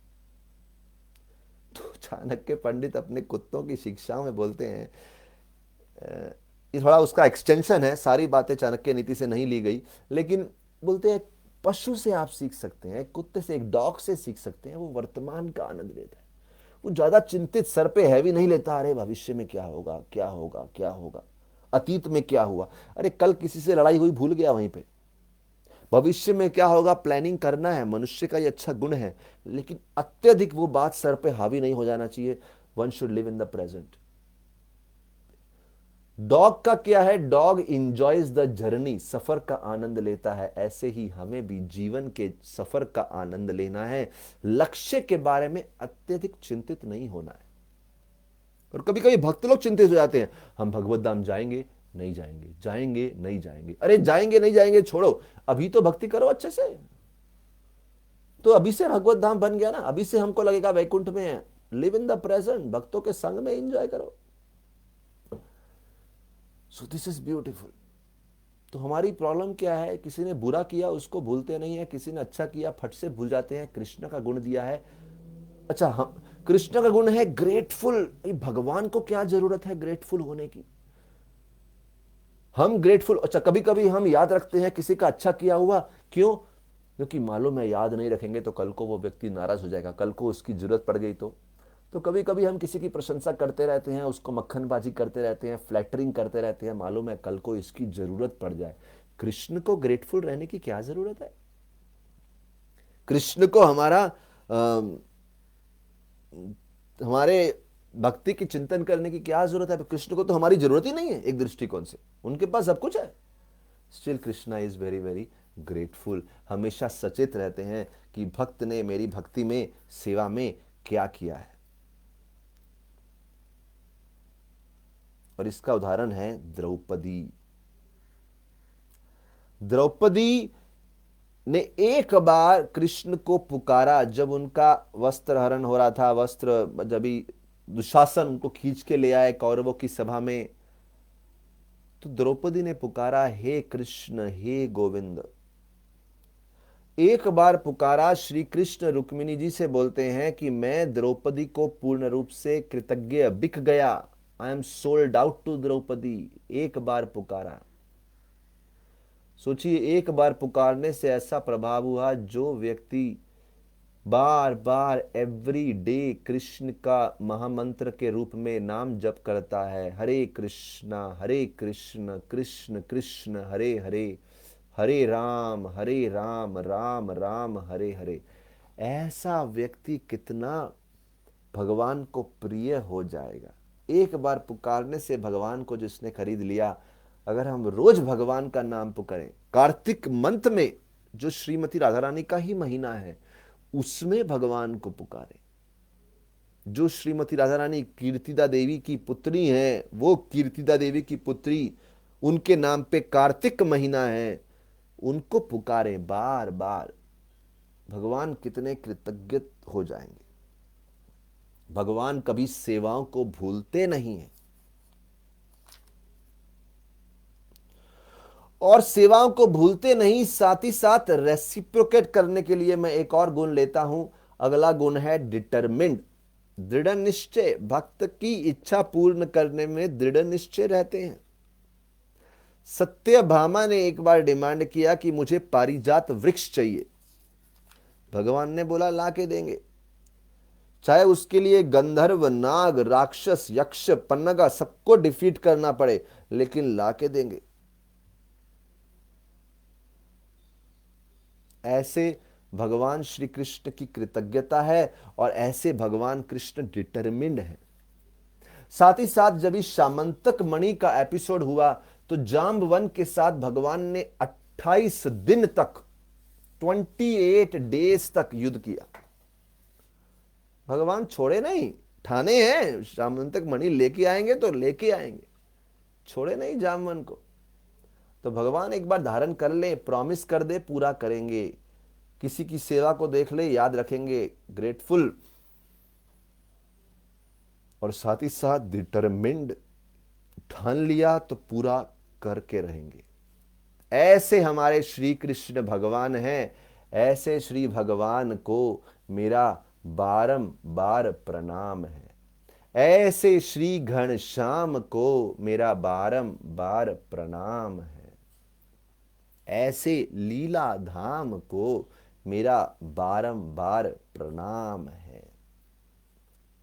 तो चाणक्य पंडित अपने कुत्तों की शिक्षाओं में बोलते हैं, ये थोड़ा उसका एक्सटेंशन है, सारी बातें चाणक्य नीति से नहीं ली गई, लेकिन बोलते हैं पशु से आप सीख सकते हैं, कुत्ते से, एक डॉग से सीख सकते हैं, वो वर्तमान का आनंद लेता है। वो ज्यादा चिंतित, सर पे हैवी नहीं लेता, अरे भविष्य में क्या होगा, क्या होगा, क्या होगा, अतीत में क्या हुआ, अरे कल किसी से लड़ाई हुई भूल गया वहीं पे। भविष्य में क्या होगा प्लानिंग करना है, मनुष्य का ये अच्छा गुण है, लेकिन अत्यधिक वो बात सर पे हावी नहीं हो जाना चाहिए। One should live in the present. Dog का क्या है, डॉग इंजॉयज द जर्नी, सफर का आनंद लेता है। ऐसे ही हमें भी जीवन के सफर का आनंद लेना है, लक्ष्य के बारे में अत्यधिक चिंतित नहीं होना है। और कभी कभी भक्त लोग चिंतित हो जाते हैं, हम भगवत धाम जाएंगे नहीं जाएंगे, जाएंगे नहीं जाएंगे। अरे जाएंगे नहीं जाएंगे छोड़ो, अभी तो भक्ति करो अच्छे से, तो अभी से भगवत धाम बन गया ना, अभी से हमको लगेगा वैकुंठ में है। लिव इन द प्रेजेंट, भक्तों के संग में एंजॉय करो। So this is beautiful. तो हमारी प्रॉब्लम क्या है, किसी ने बुरा किया उसको भूलते नहीं है, किसी ने अच्छा किया फट से भूल जाते हैं। कृष्ण का गुण दिया है, अच्छा हाँ, कृष्ण का गुण है ग्रेटफुल। भगवान को क्या जरूरत है ग्रेटफुल होने की, हम ग्रेटफुल। अच्छा कभी कभी हम याद रखते हैं किसी का अच्छा किया हुआ, क्यों, क्योंकि मालूम है याद नहीं रखेंगे तो कल को वो व्यक्ति नाराज हो जाएगा, कल को उसकी जरूरत पड़ गई तो कभी कभी हम किसी की प्रशंसा करते रहते हैं, उसको मक्खनबाजी करते रहते हैं, फ्लैटरिंग करते रहते हैं, मालूम है कल को इसकी जरूरत पड़ जाए। कृष्ण को ग्रेटफुल रहने की क्या जरूरत है? कृष्ण को हमारे भक्ति की चिंतन करने की क्या जरूरत है? कृष्ण को तो हमारी जरूरत ही नहीं है एक दृष्टिकोण से, उनके पास सब कुछ है। Still Krishna is very very grateful, हमेशा सचेत रहते हैं कि भक्त ने मेरी भक्ति में, सेवा में क्या किया है। और इसका उदाहरण है द्रौपदी। द्रौपदी ने एक बार कृष्ण को पुकारा जब उनका वस्त्र हरण हो रहा था, वस्त्र जब भी दुशासन उनको खींच के ले आए कौरवों की सभा में, तो द्रौपदी ने पुकारा, हे कृष्ण हे गोविंद। एक बार पुकारा। श्री कृष्ण रुक्मिणी जी से बोलते हैं कि मैं द्रौपदी को पूर्ण रूप से कृतज्ञ बिक गया, I am sold out to Draupadi. एक बार पुकारा। सोचिए, एक बार पुकारने से ऐसा प्रभाव हुआ, जो व्यक्ति बार बार एवरी डे कृष्ण का महामंत्र के रूप में नाम जप करता है, हरे कृष्ण कृष्ण कृष्ण हरे हरे, हरे राम राम राम हरे हरे, ऐसा व्यक्ति कितना भगवान को प्रिय हो जाएगा। एक बार पुकारने से भगवान को जिसने खरीद लिया, अगर हम रोज भगवान का नाम पुकारें, कार्तिक मंथ में जो श्रीमती राधा रानी का ही महीना है उसमें भगवान को पुकारें, जो श्रीमती राधा रानी कीर्तिदा देवी की पुत्री हैं, वो कीर्तिदा देवी की पुत्री, उनके नाम पे कार्तिक महीना है, उनको पुकारें बार बार, भगवान कितने कृतज्ञ हो जाएंगे। भगवान कभी सेवाओं को भूलते नहीं हैं। और सेवाओं को भूलते नहीं, साथ ही साथ रेसिप्रोकेट करने के लिए मैं एक और गुण लेता हूं। अगला गुण है डिटरमिन्ड, दृढ़ निश्चय। भक्त की इच्छा पूर्ण करने में दृढ़ निश्चय रहते हैं। सत्यभामा ने एक बार डिमांड किया कि मुझे पारिजात वृक्ष चाहिए, भगवान ने बोला ला के देंगे, चाहे उसके लिए गंधर्व, नाग, राक्षस, यक्ष, पन्नगा सबको डिफीट करना पड़े, लेकिन ला के देंगे। ऐसे भगवान श्री कृष्ण की कृतज्ञता है, और ऐसे भगवान कृष्ण डिटरमिन्ड है। साथ ही साथ जब इस शामंतक मणि का एपिसोड हुआ तो जाम्बवन के साथ भगवान ने 28 दिन तक, 28 डेज तक युद्ध किया। भगवान छोड़े नहीं, ठाने हैं शामंतक मणि लेके आएंगे तो लेके आएंगे, छोड़े नहीं जाम्बवन को। तो भगवान एक बार धारण कर ले, प्रॉमिस कर दे, पूरा करेंगे। किसी की सेवा को देख ले, याद रखेंगे, ग्रेटफुल, और साथ ही साथ डिटरमिन्ड, ठान लिया तो पूरा करके रहेंगे। ऐसे हमारे श्री कृष्ण भगवान हैं। ऐसे श्री भगवान को मेरा बारंबार प्रणाम है। ऐसे श्री घनश्याम को मेरा बारंबार प्रणाम है। ऐसे लीला धाम को मेरा बारंबार प्रणाम है।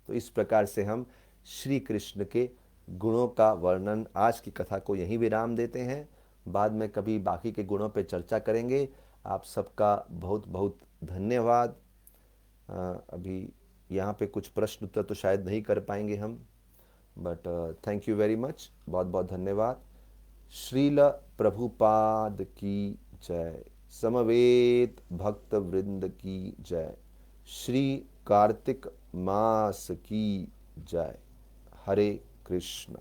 तो इस प्रकार से हम श्री कृष्ण के गुणों का वर्णन, आज की कथा को यहीं विराम देते हैं। बाद में कभी बाकी के गुणों पे चर्चा करेंगे। आप सबका बहुत बहुत धन्यवाद। अभी यहाँ पे कुछ प्रश्न उत्तर तो शायद नहीं कर पाएंगे हम, but thank you very much, बहुत बहुत धन्यवाद। श्रील प्रभुपाद की जय, समवेत भक्त वृंद की जय, श्री कार्तिक मास की जय। हरे कृष्ण।